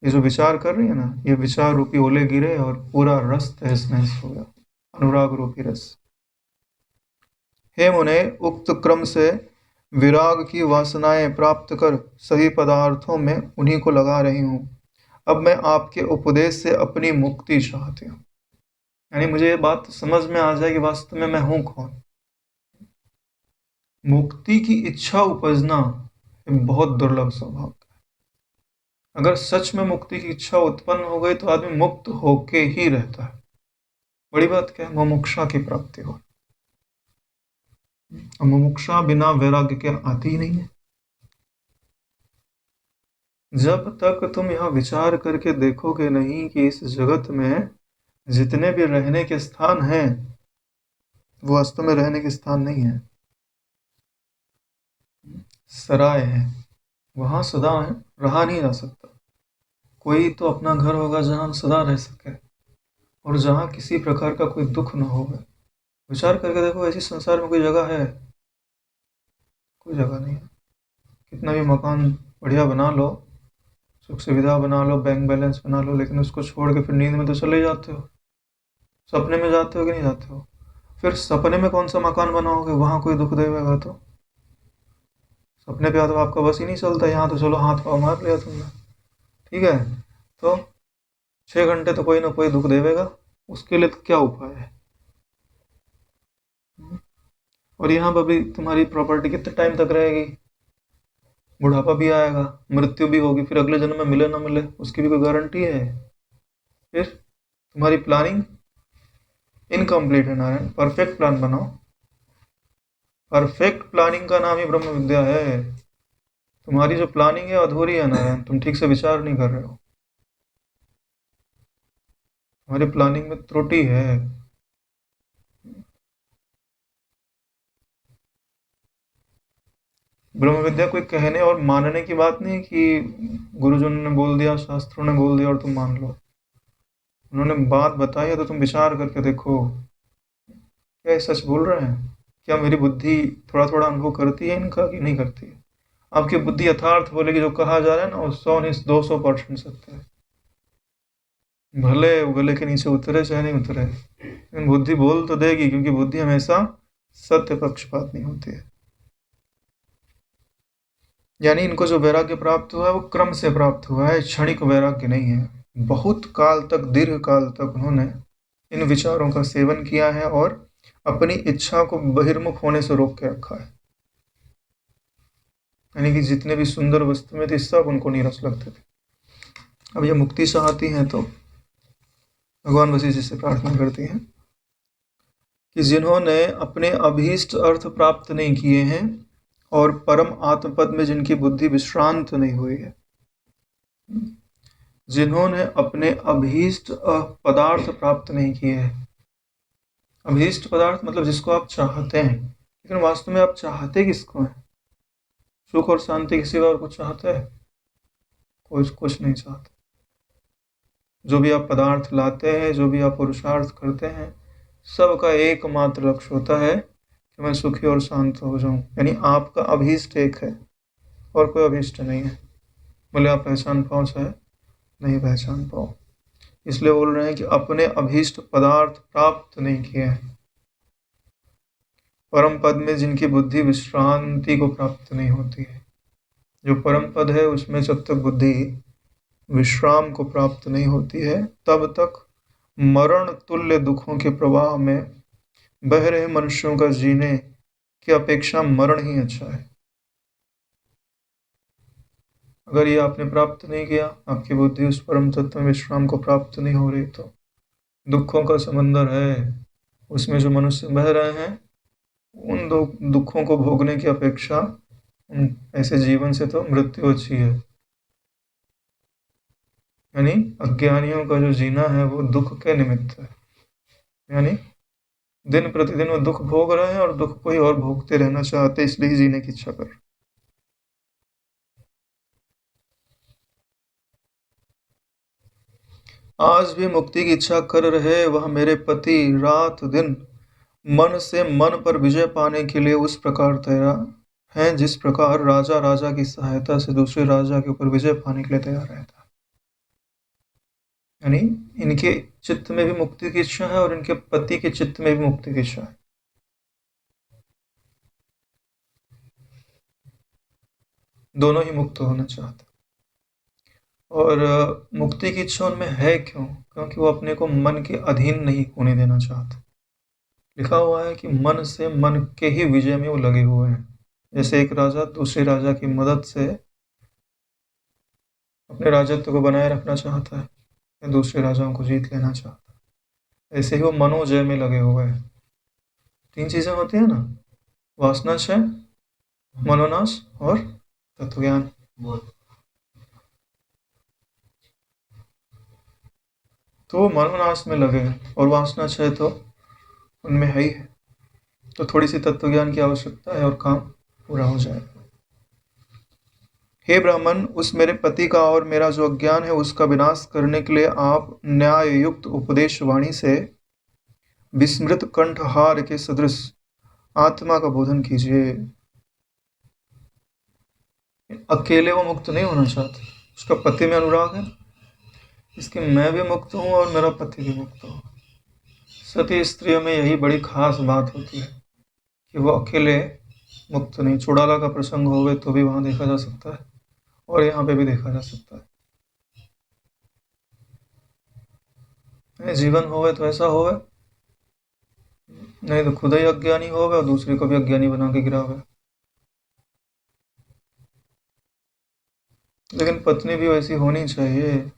ये जो विचार कर रही है ना, ये विचार रूपी ओले गिरे और पूरा रस तहस नहस हो गया, अनुराग रूपी रस। हे मुने, उक्त क्रम से विराग की वासनाएं प्राप्त कर सभी पदार्थों में उन्हीं को लगा रही हूँ। अब मैं आपके उपदेश से अपनी मुक्ति चाहती हूँ। यानी मुझे ये बात समझ में आ जाए कि वास्तव में मैं हूँ कौन। मुक्ति की इच्छा उपजना बहुत दुर्लभ स्वभाव है। अगर सच में मुक्ति की इच्छा उत्पन्न हो गई तो आदमी मुक्त होके ही रहता है। बड़ी बात क्या है? मुमुक्षा की प्राप्ति हो। मुमुक्षा बिना वैराग्य के आती ही नहीं है। जब तक तुम यह विचार करके देखोगे नहीं कि इस जगत में जितने भी रहने के स्थान हैं वो वास्तव में रहने के स्थान नहीं है, सराय है, वहां सदा रहा नहीं जा सकता। कोई तो अपना घर होगा जहां सदा रह सके और जहां किसी प्रकार का कोई दुख न हो। विचार करके देखो, ऐसी संसार में कोई जगह है? कोई जगह नहीं है। कितना भी मकान बढ़िया बना लो, सुख सुविधा बना लो, बैंक बैलेंस बना लो, लेकिन उसको छोड़ के फिर नींद में तो चले जाते हो। सपने में जाते हो कि नहीं जाते हो? फिर सपने में कौन सा मकान बनाओगे? वहां कोई दुख देगा तो सपने पे तो आपका बस ही नहीं चलता। यहाँ तो चलो हाथ पाँव मार लिया तुमने, ठीक है, तो 6 घंटे तो कोई ना कोई दुख देगा। उसके लिए तो क्या उपाय है? और यहाँ पर भी तुम्हारी प्रॉपर्टी कितने टाइम तक रहेगी? बुढ़ापा भी आएगा, मृत्यु भी होगी, फिर अगले जन्म में मिले ना मिले उसकी भी कोई गारंटी है? फिर तुम्हारी प्लानिंग इनकम्प्लीट है नारायण। परफेक्ट प्लान बनाओ। परफेक्ट प्लानिंग का नाम ही ब्रह्म विद्या है। तुम्हारी जो प्लानिंग है अधूरी है नारायण, तुम ठीक से विचार नहीं कर रहे हो। तुम्हारी प्लानिंग में त्रुटि है। ब्रह्म विद्या कोई कहने और मानने की बात नहीं कि गुरुजन ने बोल दिया, शास्त्रों ने बोल दिया और तुम मान लो। उन्होंने बात बताई है तो तुम विचार करके देखो। क्या ये सच बोल रहे हैं? क्या मेरी बुद्धि थोड़ा थोड़ा अनुभव करती है इनका कि नहीं करती है? आपकी बुद्धि यथार्थ बोलेगी, जो कहा जा रहा है ना वो 100 नहीं 200% सत्य है। भले वो गले के नीचे उतरे चाहे नहीं उतरे, लेकिन बुद्धि बोल तो देगी, क्योंकि बुद्धि हमेशा सत्य पक्षपात नहीं होती है। यानी इनको जो वैराग्य प्राप्त हुआ है वो क्रम से प्राप्त हुआ है, क्षणिक वैराग्य नहीं है। बहुत काल तक, दीर्घ काल तक उन्होंने इन विचारों का सेवन किया है और अपनी इच्छा को बहिर्मुख होने से रोक के रखा है। यानी कि जितने भी सुंदर वस्तु में थे सब उनको नीरस लगते थे। अब ये मुक्ति चाहती हैं तो भगवान वशिष्ठ जी से प्रार्थना करती हैं कि जिन्होंने अपने अभीष्ट अर्थ प्राप्त नहीं किए हैं और परम आत्मपद में जिनकी बुद्धि विश्रांत नहीं हुई है, जिन्होंने अपने अभीष्ट पदार्थ प्राप्त नहीं किए हैं। अभीष्ट पदार्थ मतलब जिसको आप चाहते हैं, लेकिन वास्तव में आप चाहते किसको हैं? सुख और शांति के सिवा और कुछ चाहते हैं? कुछ नहीं चाहते। जो भी आप पदार्थ लाते हैं, जो भी आप पुरुषार्थ करते हैं, सबका एकमात्र लक्ष्य होता है कि मैं सुखी और शांत हो जाऊं। यानी आपका अभीष्ट एक है और कोई अभीष्ट नहीं है, भले आप पहचान पाओ चाहे नहीं पहचान पाओ। इसलिए बोल रहे हैं कि अपने अभीष्ट पदार्थ प्राप्त नहीं किए हैं, परम पद में जिनकी बुद्धि विश्रांति को प्राप्त नहीं होती है। जो परम पद है उसमें जब तक बुद्धि विश्राम को प्राप्त नहीं होती है, तब तक मरण तुल्य दुखों के प्रवाह में बह रहे मनुष्यों का जीने की अपेक्षा मरण ही अच्छा है। अगर ये आपने प्राप्त नहीं किया, आपकी बुद्धि उस परम तत्व में विश्राम को प्राप्त नहीं हो रही, तो दुखों का समंदर है, उसमें जो मनुष्य बह रहे हैं, उन दुखों को भोगने की अपेक्षा ऐसे जीवन से तो मृत्यु अच्छी है। यानी अज्ञानियों का जो जीना है वो दुख के निमित्त है। यानी दिन प्रतिदिन वो दुख भोग रहे हैं और दुख को ही और भोगते रहना चाहते, इसलिए ही जीने की इच्छा कर रहे। आज भी मुक्ति की इच्छा कर रहे वह मेरे पति रात दिन मन से मन पर विजय पाने के लिए उस प्रकार तैयार हैं जिस प्रकार राजा राजा की सहायता से दूसरे राजा के ऊपर विजय पाने के लिए तैयार रहता है। यानी इनके चित्त में भी मुक्ति की इच्छा है और इनके पति के चित्त में भी मुक्ति की इच्छा है। दोनों ही मुक्त होना चाहते हैं। और मुक्ति की इच्छा उनमें है क्यों? क्योंकि वो अपने को मन के अधीन नहीं होने देना चाहते। लिखा हुआ है कि मन से मन के ही विजय में वो लगे हुए हैं। जैसे एक राजा दूसरे राजा की मदद से अपने राजत्व को बनाए रखना चाहता है या दूसरे राजाओं को जीत लेना चाहता है, ऐसे ही वो मनोजय में लगे हुए हैं। तीन चीजें होती है ना, वासनाक्षय, मनोनाश और तत्वज्ञान। तो वो मनोनाश में लगे हैं और वासनाक्षय तो उनमें है ही है। तो थोड़ी सी तत्वज्ञान की आवश्यकता है और काम पूरा हो जाएगा। हे ब्राह्मण, उस मेरे पति का और मेरा जो अज्ञान है उसका विनाश करने के लिए आप न्याय युक्त उपदेश वाणी से विस्मृत कंठहार के सदृश आत्मा का बोधन कीजिए। अकेले वो मुक्त नहीं होना चाहते, उसका पति में अनुराग है, इसके मैं भी मुक्त हूँ और मेरा पति भी मुक्त हो। सती स्त्रियों में यही बड़ी खास बात होती है कि वो अकेले मुक्त नहीं। चुड़ाला का प्रसंग होवे तो भी वहां देखा जा सकता है और यहाँ पे भी देखा जा सकता है। जीवन होवे तो ऐसा होवे, नहीं तो खुद ही अज्ञानी होवे और दूसरे को भी अज्ञानी बना के गिरावे। लेकिन पत्नी भी वैसी होनी चाहिए,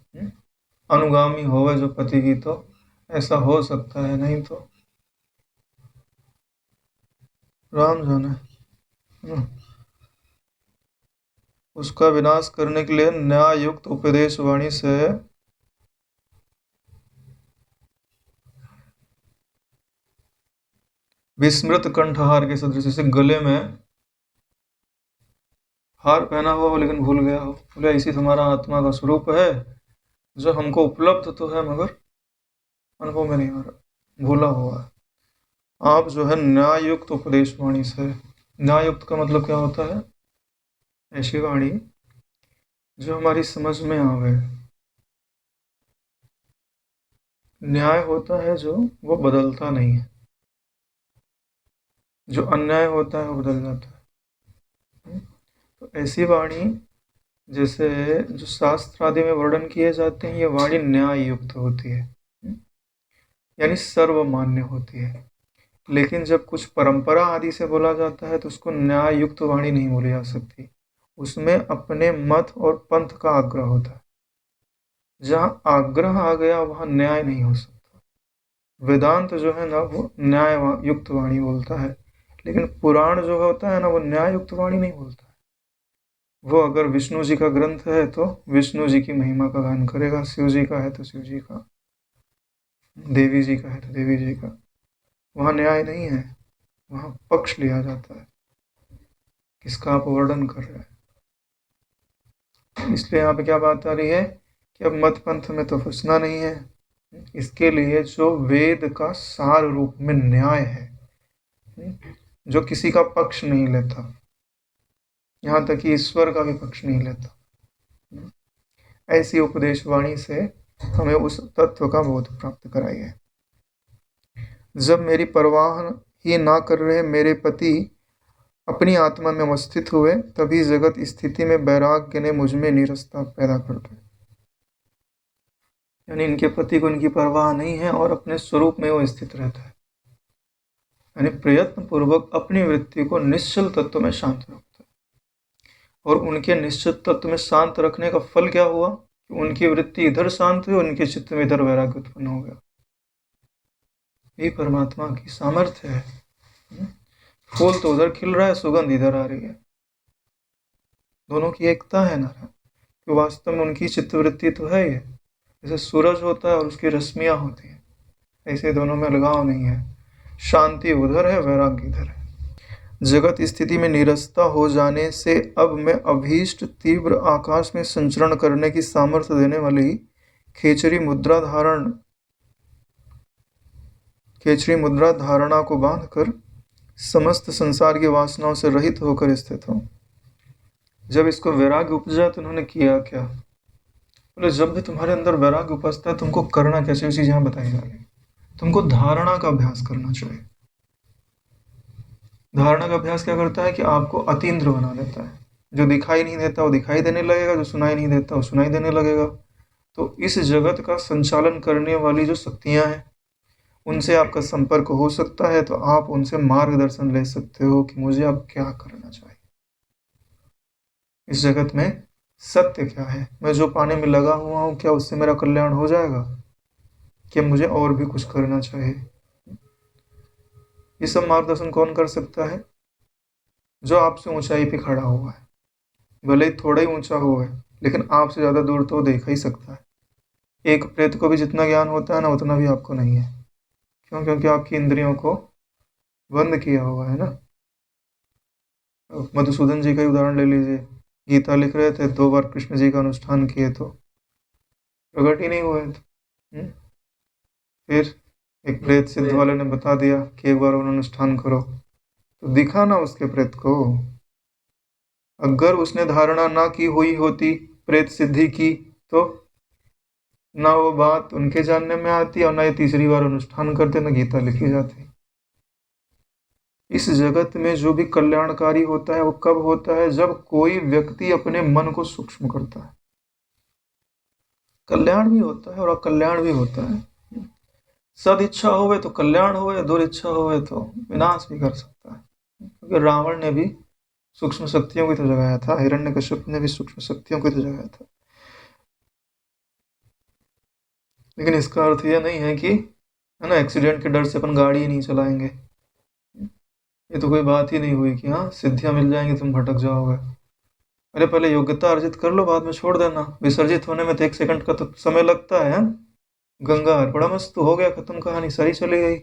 अनुगामी होवे जो पति की, तो ऐसा हो सकता है, नहीं तो राम जाने। उसका विनाश करने के लिए न्याय युक्त उपदेश वाणी से विस्मृत कंठहार के सदृश, जैसे गले में हार पहना हुआ हो लेकिन भूल गया हो, बोले इसी तुम्हारा आत्मा का स्वरूप है जो हमको उपलब्ध तो है मगर अनुभव में नहीं आ रहा, भूला हुआ है। आप जो है न्यायुक्त उपदेश वाणी से, न्यायुक्त का मतलब क्या होता है? ऐसी वाणी जो हमारी समझ में आवे। न्याय होता है जो वो बदलता नहीं है, जो अन्याय होता है वो बदल जाता है। तो ऐसी वाणी जैसे जो शास्त्र आदि में वर्णन किए जाते हैं, ये वाणी न्याय युक्त होती है, यानी सर्वमान्य होती है। लेकिन जब कुछ परंपरा आदि से बोला जाता है तो उसको न्याय युक्त वाणी नहीं बोली जा सकती। उसमें अपने मत और पंथ का आग्रह होता है। जहाँ आग्रह आ गया वहाँ न्याय नहीं हो सकता। वेदांत जो है ना वो न्याय युक्त वाणी बोलता है, लेकिन पुराण जो होता है ना वो न्याय युक्त वाणी नहीं बोलता है। वो अगर विष्णु जी का ग्रंथ है तो विष्णु जी की महिमा का गान करेगा, शिव जी का है तो शिव जी का, देवी जी का है तो देवी जी का। वहाँ न्याय नहीं है, वहाँ पक्ष लिया जाता है किसका आप वर्णन कर रहे हैं। इसलिए यहाँ पे क्या बात आ रही है कि अब मत पंथ में तो फंसना नहीं है। इसके लिए जो वेद का सार रूप में न्याय है, जो किसी का पक्ष नहीं लेता, यहाँ तक कि ईश्वर का भी पक्ष नहीं लेता, ऐसी उपदेश वाणी से हमें उस तत्व का बोध प्राप्त कराइए। जब मेरी परवाह ही ना कर रहे मेरे पति अपनी आत्मा में अवस्थित हुए, तभी जगत स्थिति में वैराग्य ने मुझ में नीरसता पैदा कर दी। यानी इनके पति को इनकी परवाह नहीं है और अपने स्वरूप में वो स्थित रहता है, यानी प्रयत्न पूर्वक अपनी वृत्ति को निश्चल तत्व में शांत रखता है। और उनके निश्चित तत्व में शांत रखने का फल क्या हुआ कि उनकी वृत्ति इधर शांत हुई, उनके चित्त में इधर वैराग्य उत्पन्न हो गया। ये परमात्मा की सामर्थ्य है। फूल तो उधर खिल रहा है, सुगंध इधर आ रही है, दोनों की एकता है ना, कि वास्तव में उनकी चित्तवृत्ति तो है ये। जैसे सूरज होता है और उसकी रश्मियाँ होती हैं, ऐसे दोनों में अलगाव नहीं है। शांति उधर है, वैराग्य इधर है। जगत स्थिति में निरस्ता हो जाने से अब मैं अभीष्ट तीव्र आकाश में संचरण करने की सामर्थ्य देने वाली खेचरी मुद्रा धारणा को बांधकर समस्त संसार की वासनाओं से रहित होकर स्थित हूँ। जब इसको वैराग्य उपजा तो उन्होंने किया क्या? बोले जब भी तुम्हारे अंदर वैराग्य उपजता है तुमको करना कैसे चीज यहाँ बताई जा रही, तुमको धारणा का अभ्यास करना चाहिए। धारणा का अभ्यास क्या करता है कि आपको अतीन्द्र बना देता है। जो दिखाई नहीं देता वो दिखाई देने लगेगा, जो सुनाई नहीं देता वो सुनाई देने लगेगा। तो इस जगत का संचालन करने वाली जो शक्तियां हैं उनसे आपका संपर्क हो सकता है, तो आप उनसे मार्गदर्शन ले सकते हो कि मुझे अब क्या करना चाहिए, इस जगत में सत्य क्या है, मैं जो पाने में लगा हुआ हूँ क्या उससे मेरा कल्याण हो जाएगा, क्या मुझे और भी कुछ करना चाहिए। ये सब मार्गदर्शन कौन कर सकता है? जो आपसे ऊंचाई पे खड़ा हुआ है, भले ही थोड़ा ही ऊंचा हुआ है लेकिन आपसे ज़्यादा दूर तो वो देख ही सकता है। एक प्रेत को भी जितना ज्ञान होता है ना उतना भी आपको नहीं है। क्यों? क्योंकि आपकी इंद्रियों को बंद किया हुआ है ना। मधुसूदन जी का ही उदाहरण ले लीजिए, गीता लिख रहे थे, 2 बार कृष्ण जी का अनुष्ठान किए तो प्रकट ही नहीं हुए थे। फिर एक प्रेत सिद्ध वाले ने बता दिया कि एक बार उन्होंने अनुष्ठान करो, तो दिखा ना उसके प्रेत को। अगर उसने धारणा ना की हुई होती प्रेत सिद्धि की तो ना वो बात उनके जानने में आती और ना ये तीसरी बार अनुष्ठान करते, ना गीता लिखी जाती। इस जगत में जो भी कल्याणकारी होता है वो कब होता है? जब कोई व्यक्ति अपने मन को सूक्ष्म करता है। कल्याण भी होता है और अकल्याण भी होता है। सद इच्छा होवे तो कल्याण होवे, दुर्इच्छा होवे तो विनाश भी कर सकता है। क्योंकि रावण ने भी सूक्ष्म शक्तियों को तो जगाया था, हिरण्यकश्यप ने भी सूक्ष्म शक्तियों को तो जगाया था। लेकिन इसका अर्थ यह नहीं है कि है ना एक्सीडेंट के डर से अपन गाड़ी ही नहीं चलाएंगे। ये तो कोई बात ही नहीं हुई कि हाँ सिद्धियां मिल जाएंगी तुम भटक जाओगे। अरे पहले योग्यता अर्जित कर लो, बाद में छोड़ देना। विसर्जित होने में तो 1 सेकंड का तो समय लगता है। गंगा बड़ा मस्त हो गया, खत्म कहानी, सारी चली गई।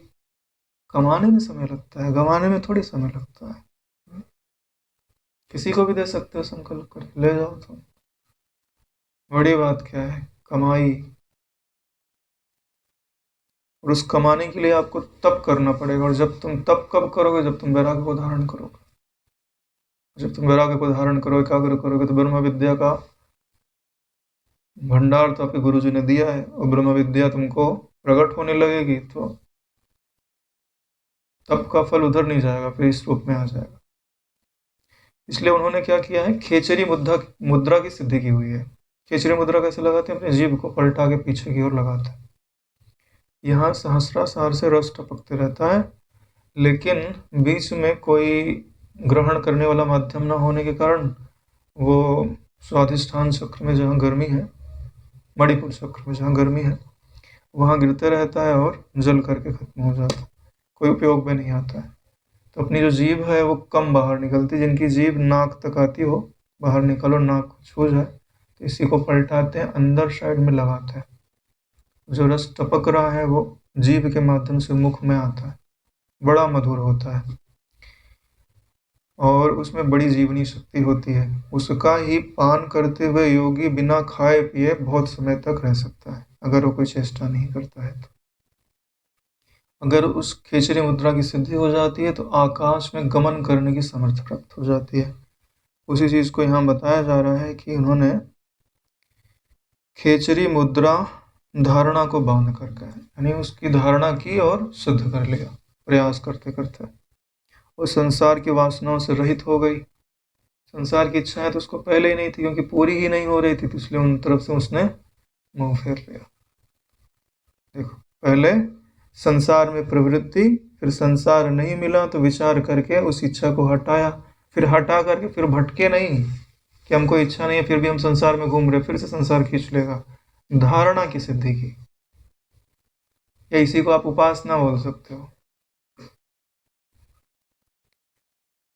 कमाने में समय लगता है, गंवाने में थोड़ी समय लगता है। किसी को भी दे सकते हो संकल्प कर, ले जाओ तुम। बड़ी बात क्या है? कमाई। और उस कमाने के लिए आपको तप करना पड़ेगा। और जब तुम तप कब करोगे? जब तुम वैराग्य को धारण करोगे। जब तुम वैराग्य को धारण करोगे, एकाग्र करोगे, तो ब्रह्म विद्या का भंडार तो आपके गुरु जी ने दिया है, और ब्रह्म विद्या तुमको प्रकट होने लगेगी, तो तप का फल उधर नहीं जाएगा, फिर इस रूप में आ जाएगा। इसलिए उन्होंने क्या किया है, खेचरी मुद्रा की सिद्धि की हुई है। खेचरी मुद्रा कैसे लगाते हैं? अपने जीभ को पलटा के पीछे की ओर लगाते हैं। यहाँ सहस्रार से रस टपकते रहता है, लेकिन बीच में कोई ग्रहण करने वाला माध्यम न होने के कारण वो स्वाधिष्ठान चक्र में जहाँ गर्मी है, मणिपुर चक्र में जहाँ गर्मी है, वहाँ गिरते रहता है और जल करके खत्म हो जाता है, कोई उपयोग में नहीं आता है। तो अपनी जो जीभ है वो कम बाहर निकलती, जिनकी जीभ नाक तक आती हो, बाहर निकलो, नाक को छू जाए, तो इसी को पलटाते हैं, अंदर साइड में लगाते हैं। जो रस टपक रहा है वो जीभ के माध्यम से मुख में आता है, बड़ा मधुर होता है, और उसमें बड़ी जीवनी शक्ति होती है। उसका ही पान करते हुए योगी बिना खाए पिए बहुत समय तक रह सकता है, अगर वो कोई चेष्टा नहीं करता है तो। अगर उस खेचरी मुद्रा की सिद्धि हो जाती है तो आकाश में गमन करने की समर्थ प्राप्त हो जाती है। उसी चीज को यहाँ बताया जा रहा है कि उन्होंने खेचरी मुद्रा धारणा को बांध करके, यानी उसकी धारणा की और सिद्ध कर लिया, प्रयास करते करते वो संसार की वासनाओं से रहित हो गई। संसार की इच्छाएं तो उसको पहले ही नहीं थी, क्योंकि पूरी ही नहीं हो रही थी, तो इसलिए उन तरफ से उसने मुंह फेर लिया। देखो, पहले संसार में प्रवृत्ति, फिर संसार नहीं मिला तो विचार करके उस इच्छा को हटाया, फिर हटा करके फिर भटके नहीं कि हमको इच्छा नहीं है फिर भी हम संसार में घूम रहे, फिर से संसार खींच लेगा। धारणा की सिद्धि की, या इसी को आप उपासना बोल सकते हो।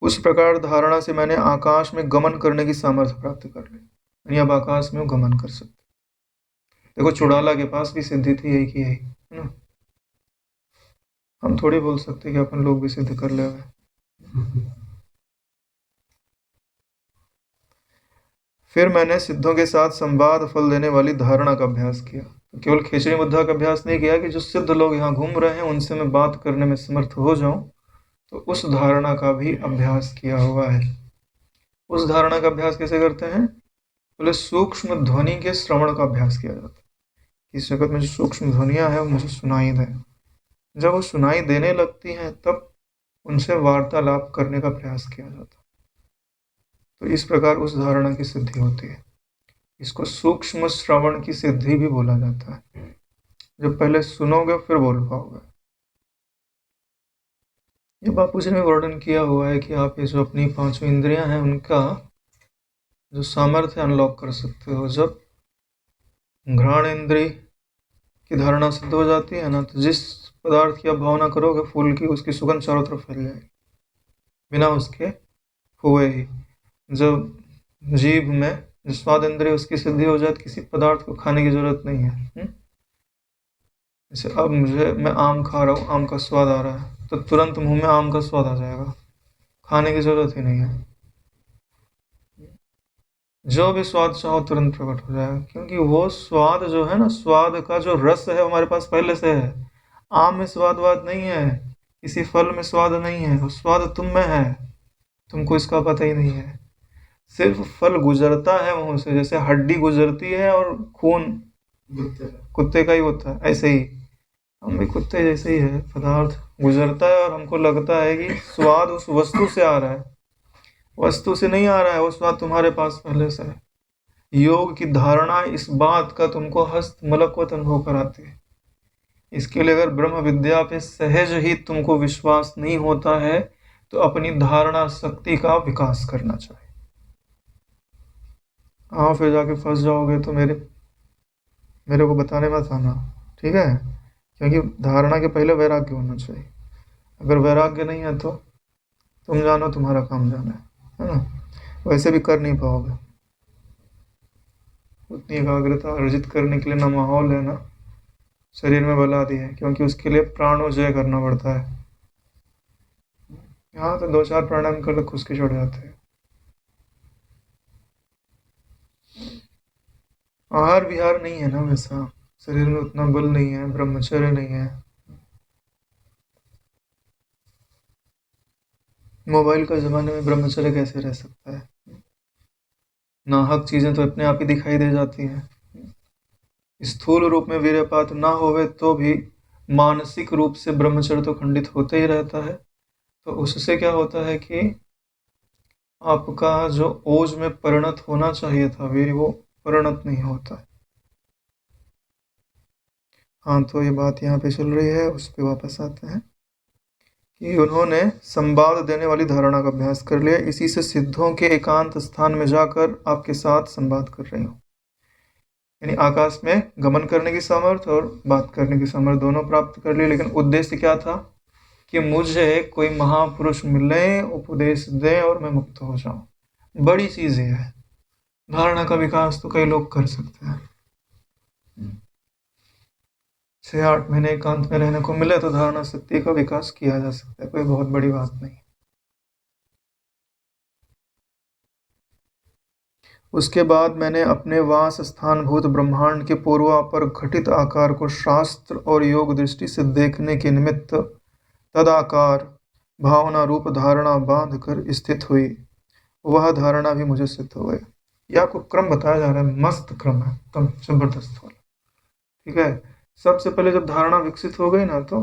उस प्रकार धारणा से मैंने आकाश में गमन करने की सामर्थ्य प्राप्त कर ली, यानी अब आकाश में गमन कर सकते। देखो, चुड़ाला के पास भी सिद्धि थी यही की यही, है ना। हम थोड़ी बोल सकते कि अपन लोग भी सिद्ध कर ले। फिर मैंने सिद्धों के साथ संवाद फल देने वाली धारणा का अभ्यास किया। तो केवल खेचरी मुद्रा का अभ्यास नहीं किया कि जो सिद्ध लोग यहाँ घूम रहे हैं उनसे मैं बात करने में समर्थ हो जाऊं, तो उस धारणा का भी अभ्यास किया हुआ है। उस धारणा का अभ्यास कैसे करते हैं? बोले सूक्ष्म ध्वनि के श्रवण का अभ्यास किया जाता है। इस जगत में जो सूक्ष्म ध्वनियाँ हैं वो मुझे सुनाई दें। जब वो सुनाई देने लगती हैं तब उनसे वार्तालाप करने का प्रयास किया जाता है। तो इस प्रकार उस धारणा की सिद्धि होती है। इसको सूक्ष्म श्रवण की सिद्धि भी बोला जाता है। जब पहले सुनोगे फिर बोल पाओगे। ये बापू जी ने वर्णन किया हुआ है कि आप ये जो अपनी पांचों इंद्रियां हैं उनका जो सामर्थ्य अनलॉक कर सकते हो। जब घ्राण इंद्रिय की धारणा सिद्ध हो जाती है ना, तो जिस पदार्थ की आप भावना करोगे फूल की, उसकी सुगंध चारों तरफ फैल जाएगी बिना उसके हुए ही। जब जीभ में जो स्वाद इंद्रिय उसकी सिद्धि हो जाए तो किसी पदार्थ को खाने की जरूरत नहीं है। जैसे अब मैं आम खा रहा हूँ, आम का स्वाद आ रहा है, तो तुरंत मुंह में आम का स्वाद आ जाएगा, खाने की जरूरत ही नहीं है। जो भी स्वाद चाहो तुरंत प्रकट हो जाएगा, क्योंकि वो स्वाद जो है ना, स्वाद का जो रस है हमारे पास पहले से है। आम में स्वाद वाद नहीं है, किसी फल में स्वाद नहीं है, वो स्वाद तुम में है, तुमको इसका पता ही नहीं है। सिर्फ फल गुजरता है मुंह से, जैसे हड्डी गुजरती है और खून कुत्ते का ही होता है, ऐसे ही हम भी कुत्ते जैसे ही है। पदार्थ गुजरता है और हमको लगता है कि स्वाद उस वस्तु से आ रहा है, वस्तु से नहीं आ रहा है, वो स्वाद तुम्हारे पास पहले से है। योग की धारणा इस बात का तुमको हस्त मलकवत अनुभव कराती है। इसके लिए अगर ब्रह्म विद्या पे सहज ही तुमको विश्वास नहीं होता है तो अपनी धारणा शक्ति का विकास करना चाहिए। हाँ, फिर जाके फंस जाओगे तो मेरे को बताने मत आना, ठीक है? क्योंकि धारणा के पहले वैराग्य होना चाहिए। अगर वैराग्य नहीं है तो तुम जानो, तुम्हारा काम जाना है ना। वैसे भी कर नहीं पाओगे। उतनी एकाग्रता अर्जित करने के लिए ना माहौल है ना शरीर में बल आदि है, क्योंकि उसके लिए प्राणोजय करना पड़ता है। यहाँ तो 2-4 प्राणायाम कर खुश के चढ़ जाते हैं। आहार विहार नहीं है ना वैसा, शरीर में उतना बल नहीं है, ब्रह्मचर्य नहीं है, मोबाइल का ज़माने में ब्रह्मचर्य कैसे रह सकता है? नाहक चीज़ें तो अपने आप ही दिखाई दे जाती हैं। स्थूल रूप में वीर्यपात ना होवे तो भी मानसिक रूप से ब्रह्मचर्य तो खंडित होते ही रहता है। तो उससे क्या होता है कि आपका जो ओज में परिणत होना चाहिए था वीर्य, वो परिणत नहीं होता है। हाँ, तो ये बात यहाँ पे चल रही है, उस पर वापस आते हैं कि उन्होंने संवाद देने वाली धारणा का अभ्यास कर लिया, इसी से सिद्धों के एकांत स्थान में जाकर आपके साथ संवाद कर रही हूँ। यानी आकाश में गमन करने की सामर्थ्य और बात करने की सामर्थ्य दोनों प्राप्त कर ली, लेकिन उद्देश्य क्या था कि मुझे कोई महापुरुष मिले, उपदेश दें और मैं मुक्त हो जाऊं। बड़ी चीज ये है। धारणा का विकास तो कई लोग कर सकते हैं। 6-8 महीने एकांत में रहने को मिले तो धारणा शक्ति का विकास किया जा सकता है, कोई बहुत बड़ी बात नहीं। उसके बाद मैंने अपने वास स्थान भूत ब्रह्मांड के पूर्वापर घटित आकार को शास्त्र और योग दृष्टि से देखने के निमित्त तदाकार भावना रूप धारणा बांध कर स्थित हुई। वह धारणा भी मुझे सिद्ध हो गई। यह आपको क्रम बताया जा रहा है, मस्त क्रम है, एकदम जबरदस्त वाला। ठीक है, सबसे पहले जब धारणा विकसित हो गई ना, तो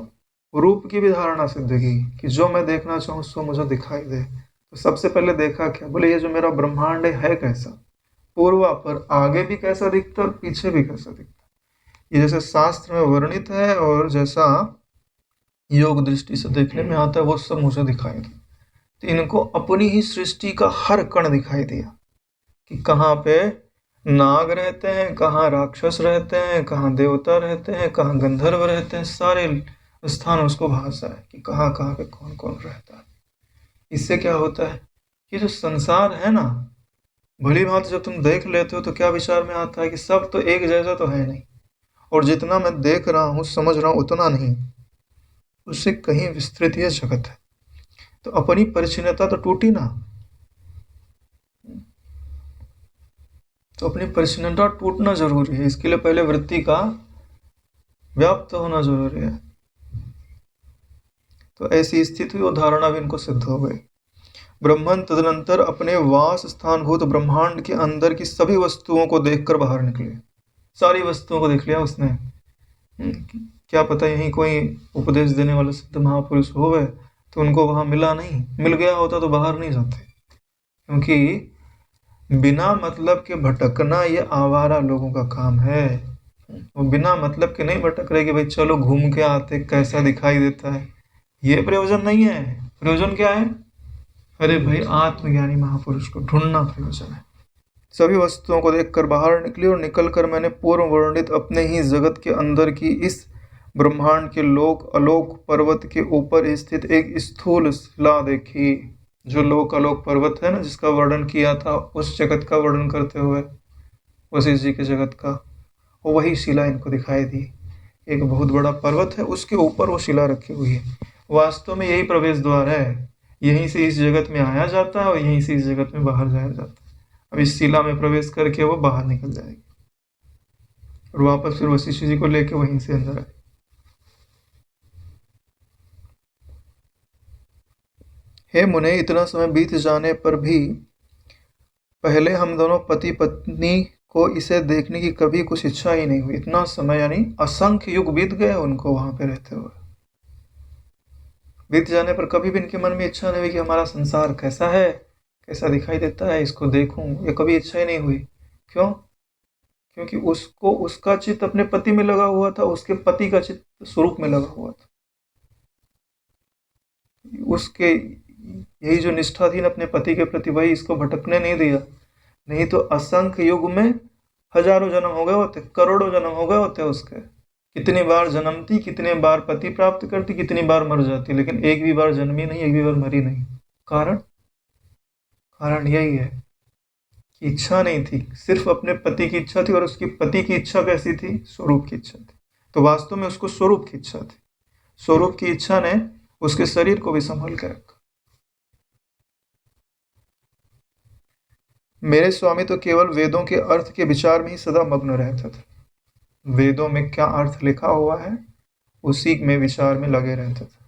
रूप की भी धारणा सिद्ध की कि जो मैं देखना चाहूँ सो मुझे दिखाई दे। तो सबसे पहले देखा क्या, बोले ये जो मेरा ब्रह्मांड है कैसा, पूर्वा पर आगे भी कैसा दिखता और पीछे भी कैसा दिखता। ये जैसे शास्त्र में वर्णित है और जैसा योग दृष्टि से देखने में आता है, वो सब मुझे दिखाई दिया। तो इनको अपनी ही सृष्टि का हर कण दिखाई दिया कि कहाँ पे नाग रहते हैं, कहाँ राक्षस रहते हैं, कहाँ देवता रहते हैं, कहाँ गंधर्व रहते हैं, सारे स्थान उसको भाषा है कि कहाँ कहाँ पे कौन कौन रहता है। इससे क्या होता है कि जो संसार है ना, भली भांति जब तुम देख लेते हो तो क्या विचार में आता है कि सब तो एक जैसा तो है नहीं, और जितना मैं देख रहा हूँ समझ रहा हूँ उतना नहीं, उससे कहीं विस्तृत यह जगत है। तो अपनी परिच्छिन्नता तो टूटी ना, तो अपनी परिच्छिन्नता टूटना जरूरी है। इसके लिए पहले वृत्ति का व्याप्त होना जरूरी है। तो ऐसी स्थिति और धारणा भी इनको सिद्ध हो गई। ब्रह्मन तदनंतर अपने वास स्थान भूत ब्रह्मांड के अंदर की सभी वस्तुओं को देखकर बाहर निकले। सारी वस्तुओं को देख लिया उसने। क्या पता यहीं कोई उपदेश देने वाला सिद्ध महापुरुष हो गए तो उनको वहां मिला नहीं, मिल गया होता तो बाहर नहीं जाते, क्योंकि बिना मतलब के भटकना ये आवारा लोगों का काम है। वो बिना मतलब के नहीं भटक रहे कि भाई चलो घूम के आते कैसा दिखाई देता है, ये प्रयोजन नहीं है। प्रयोजन क्या है? अरे भाई आत्मज्ञानी महापुरुष को ढूंढना प्रयोजन है। सभी वस्तुओं को देखकर बाहर निकली और निकलकर मैंने पूर्व वर्णित अपने ही जगत के अंदर की इस ब्रह्मांड के लोक अलोक पर्वत के ऊपर स्थित एक स्थूल शिला देखी। जो लोक अलोक पर्वत है ना, जिसका वर्णन किया था, उस जगत का वर्णन करते हुए वशिष्ठ जी के जगत का, वही शिला इनको दिखाई दी। एक बहुत बड़ा पर्वत है, उसके ऊपर वो शिला रखी हुई है। वास्तव में यही प्रवेश द्वार है, यहीं से इस जगत में आया जाता है और यहीं से इस जगत में बाहर जाया जाता है। अब इस शिला में प्रवेश करके वो बाहर निकल जाएगी और वापस फिर वशिष्ठ जी को लेके वहीं से अंदर आए। हे मुने, इतना समय बीत जाने पर भी पहले हम दोनों पति पत्नी को इसे देखने की कभी कुछ इच्छा ही नहीं हुई। इतना समय यानी असंख्य युग बीत गए उनको वहां पे रहते हुए। बीत जाने पर कभी भी इनके मन में इच्छा नहीं हुई कि हमारा संसार कैसा है, कैसा दिखाई देता है, इसको देखूं, ये कभी इच्छा ही नहीं हुई। क्यों? क्योंकि उसको उसका चित्त अपने पति में लगा हुआ था, उसके पति का चित्त स्वरूप में लगा हुआ था। उसके यही जो निष्ठा थी ना अपने पति के प्रति, वही इसको भटकने नहीं दिया। नहीं तो असंख्य युग में हजारों जन्म हो गए होते, करोड़ों जन्म हो गए होते उसके। कितनी बार जन्मती, कितने बार पति प्राप्त करती, कितनी बार मर जाती, लेकिन एक भी बार जन्मी नहीं, एक भी बार मरी नहीं। कारण कारण यही है कि इच्छा नहीं थी, सिर्फ अपने पति की इच्छा थी। और उसकी पति की इच्छा कैसी थी? स्वरूप की इच्छा थी। तो वास्तव में उसको स्वरूप की इच्छा थी। स्वरूप की इच्छा ने उसके शरीर को भी संभाल के रखा। मेरे स्वामी तो केवल वेदों के अर्थ के विचार में ही सदा मग्न रहते थे। वेदों में क्या अर्थ लिखा हुआ है उसी में विचार में लगे रहते थे।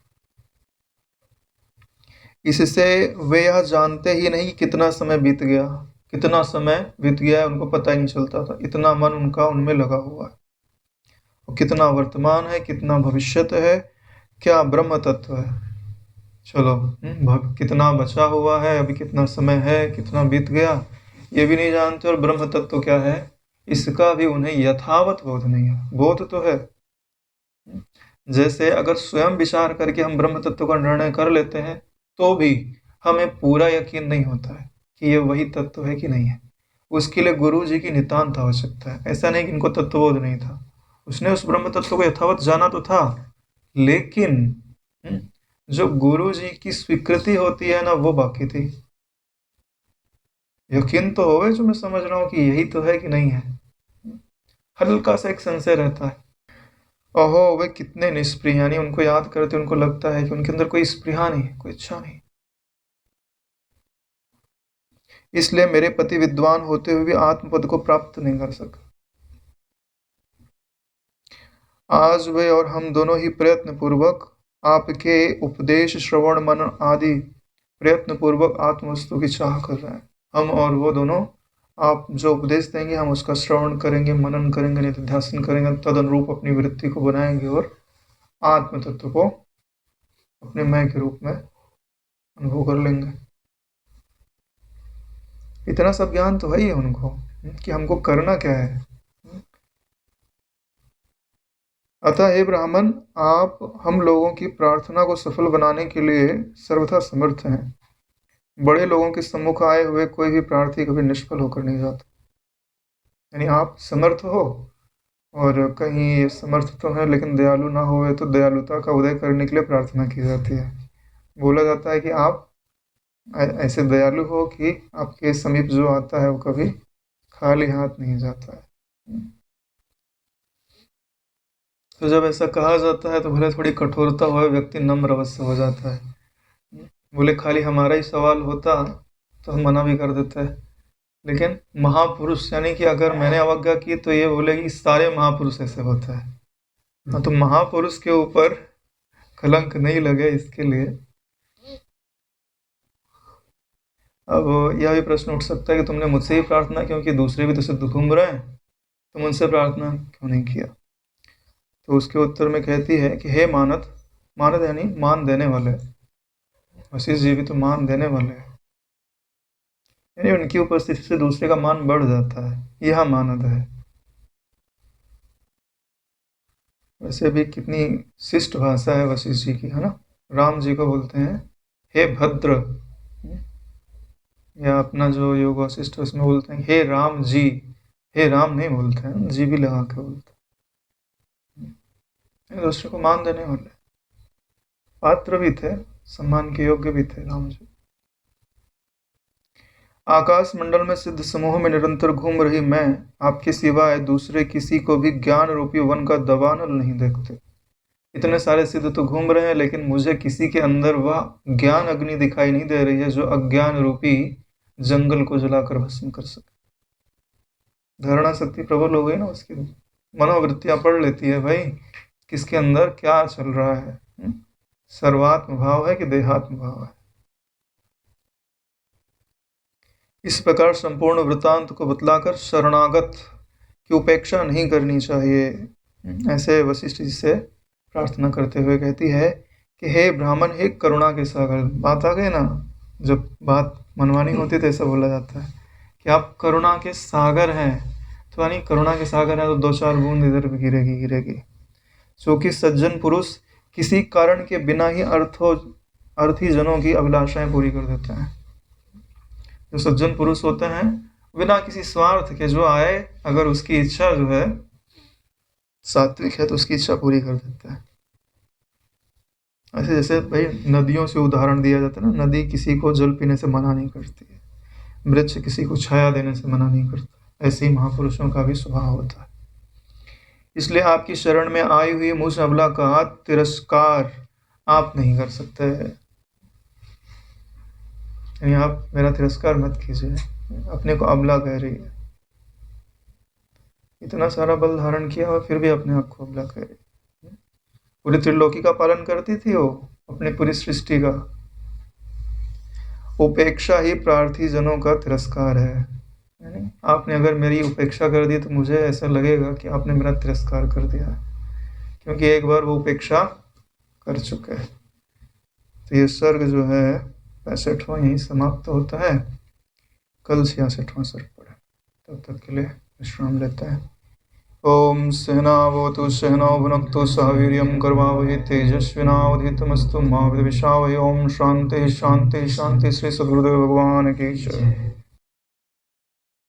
इससे वे यह जानते ही नहीं कि कितना समय बीत गया, कितना समय बीत गया है उनको पता ही नहीं चलता था। इतना मन उनका उनमें लगा हुआ है। और कितना वर्तमान है, कितना भविष्यत है, क्या ब्रह्म तत्व है। चलो, कितना बचा हुआ है, अभी कितना समय है, कितना बीत गया, ये भी नहीं जानते। और ब्रह्म तत्व क्या है, इसका भी उन्हें यथावत बोध नहीं है। बोध तो है, जैसे अगर स्वयं विचार करके हम ब्रह्म तत्व का निर्णय कर लेते हैं तो भी हमें पूरा यकीन नहीं होता है कि ये वही तत्व है कि नहीं है। उसके लिए गुरु जी की नितांत आवश्यकता है। ऐसा नहीं कि इनको तत्वबोध नहीं था, उसने उस ब्रह्म तत्व को यथावत जाना तो था, लेकिन जो गुरु जी की स्वीकृति होती है ना, वो बाकी थी। यकीन तो होवे जो मैं समझ रहा हूँ कि यही तो है कि नहीं है, हल्का सा एक संशय रहता है। ओहो, वे कितने निष्प्रिय, यानी उनको याद करते उनको लगता है कि उनके अंदर कोई स्पृहा नहीं, कोई इच्छा नहीं। इसलिए मेरे पति विद्वान होते हुए भी आत्मपद को प्राप्त नहीं कर सका। आज वे और हम दोनों ही प्रयत्न पूर्वक आपके उपदेश श्रवण मनन आदि प्रयत्न पूर्वक आत्मवस्तु की चाह कर रहे हैं। हम और वो दोनों, आप जो उपदेश देंगे हम उसका श्रवण करेंगे, मनन करेंगे, निधिध्यासन करेंगे, तद अनुरूप अपनी वृत्ति को बनाएंगे और आत्म तत्व को अपने मैं के रूप में अनुभव कर लेंगे। इतना सब ज्ञान तो है ही उनको कि हमको करना क्या है। अतः हे ब्राह्मण, आप हम लोगों की प्रार्थना को सफल बनाने के लिए सर्वथा समर्थ हैं। बड़े लोगों के सम्मुख आए हुए कोई भी प्रार्थी कभी निष्फल होकर नहीं जाता। यानी आप समर्थ हो, और कहीं समर्थ तो है लेकिन दयालु ना होवे तो दयालुता का उदय करने के लिए प्रार्थना की जाती है। बोला जाता है कि आप ऐसे दयालु हो कि आपके समीप जो आता है वो कभी खाली हाथ नहीं जाता है। तो जब ऐसा कहा जाता है तो भले थोड़ी कठोरता हो, व्यक्ति नम्र अवश्य हो जाता है। बोले खाली हमारा ही सवाल होता तो हम मना भी कर देते हैं, लेकिन महापुरुष, यानी कि अगर मैंने अवज्ञा की तो ये बोले कि सारे महापुरुष ऐसे होते हैं। तो महापुरुष के ऊपर कलंक नहीं लगे, इसके लिए अब यह भी प्रश्न उठ सकता है कि तुमने मुझसे ही प्रार्थना क्यों की, दूसरे भी तो सिद्ध घूम रहे हैं, तुम उनसे प्रार्थना क्यों नहीं किया। तो उसके उत्तर में कहती है कि हे मानद, मानद यानी मान देने वाले, वशिष्ठ जी भी तो मान देने वाले हैं, यानी उनकी उपस्थिति से दूसरे का मान बढ़ जाता है, यह मानद है। वैसे भी कितनी शिष्ट भाषा है वशिष्ठ जी की, है ना। राम जी को बोलते हैं हे भद्र, या अपना जो योग वशिष्ठ उसमें बोलते हैं हे राम जी। हे राम नहीं बोलते हैं, जी भी लगा के बोलते हैं। दूसरे को मान देने वाले पात्र भी थे, सम्मान के योग्य भी थे राम जी। आकाश मंडल में सिद्ध समूह में निरंतर घूम रही मैं आपके सिवाय दूसरे किसी को भी ज्ञान रूपी वन का दबानल नहीं देखते। इतने सारे सिद्ध तो घूम रहे हैं, लेकिन मुझे किसी के अंदर वह ज्ञान अग्नि दिखाई नहीं दे रही है जो अज्ञान रूपी जंगल को जलाकर भस्म कर सके। धारणा शक्ति प्रबल हो गई ना उसकी, मनोवृत्तियां पढ़ लेती है भाई किसके अंदर क्या चल रहा है, सर्वात्म भाव है कि देहात्म भाव है। इस प्रकार संपूर्ण वृत्तांत को बतलाकर शरणागत की उपेक्षा नहीं करनी चाहिए। ऐसे वशिष्ठ जी से प्रार्थना करते हुए कहती है कि हे ब्राह्मण, हे करुणा के सागर। बात आ गई ना, जब बात मनवानी होती तो ऐसा बोला जाता है कि आप करुणा के सागर हैं। तो यानी करुणा के सागर है तो दो चार बूंद इधर भी गिरेगी गिरेगी। क्योंकि सज्जन पुरुष किसी कारण के बिना ही अर्थी जनों की अभिलाषाएं पूरी कर देते हैं। जो सज्जन पुरुष होते हैं बिना किसी स्वार्थ के जो आए, अगर उसकी इच्छा जो है सात्विक है तो उसकी इच्छा पूरी कर देते हैं। ऐसे जैसे भाई नदियों से उदाहरण दिया जाता है ना, नदी किसी को जल पीने से मना नहीं करती है, वृक्ष किसी को छाया देने से मना नहीं करता, ऐसे ही महापुरुषों का भी स्वभाव होता है। इसलिए आपकी शरण में आई हुई मुझ अबला का तिरस्कार आप नहीं कर सकते, यानी आप मेरा तिरस्कार मत कीजिए। अपने को अबला कह रही है, इतना सारा बल धारण किया और फिर भी अपने आप को अबला कह रही है। पूरी त्रिलोकी का पालन करती थी वो, अपनी पूरी सृष्टि का, उपेक्षा ही प्रार्थी जनों का तिरस्कार है। यानी आपने अगर मेरी उपेक्षा कर दी तो मुझे ऐसा लगेगा कि आपने मेरा तिरस्कार कर दिया है, क्योंकि एक बार वो उपेक्षा कर चुके हैं। तो ये सर्ग जो है 65वां यहीं समाप्त होता है। कल 66वां सर्ग पढ़े। तब तक के लिए विश्राम लेते हैं। ओम सहनावतु सहनौ भुनक्तु सह वीर्यं कर्वावहै तेजस्विनावधीतमस्तु मा विद्विषावहै। ओम शांति शांति शांति। श्री सद्गुरुदेव भगवान की जय।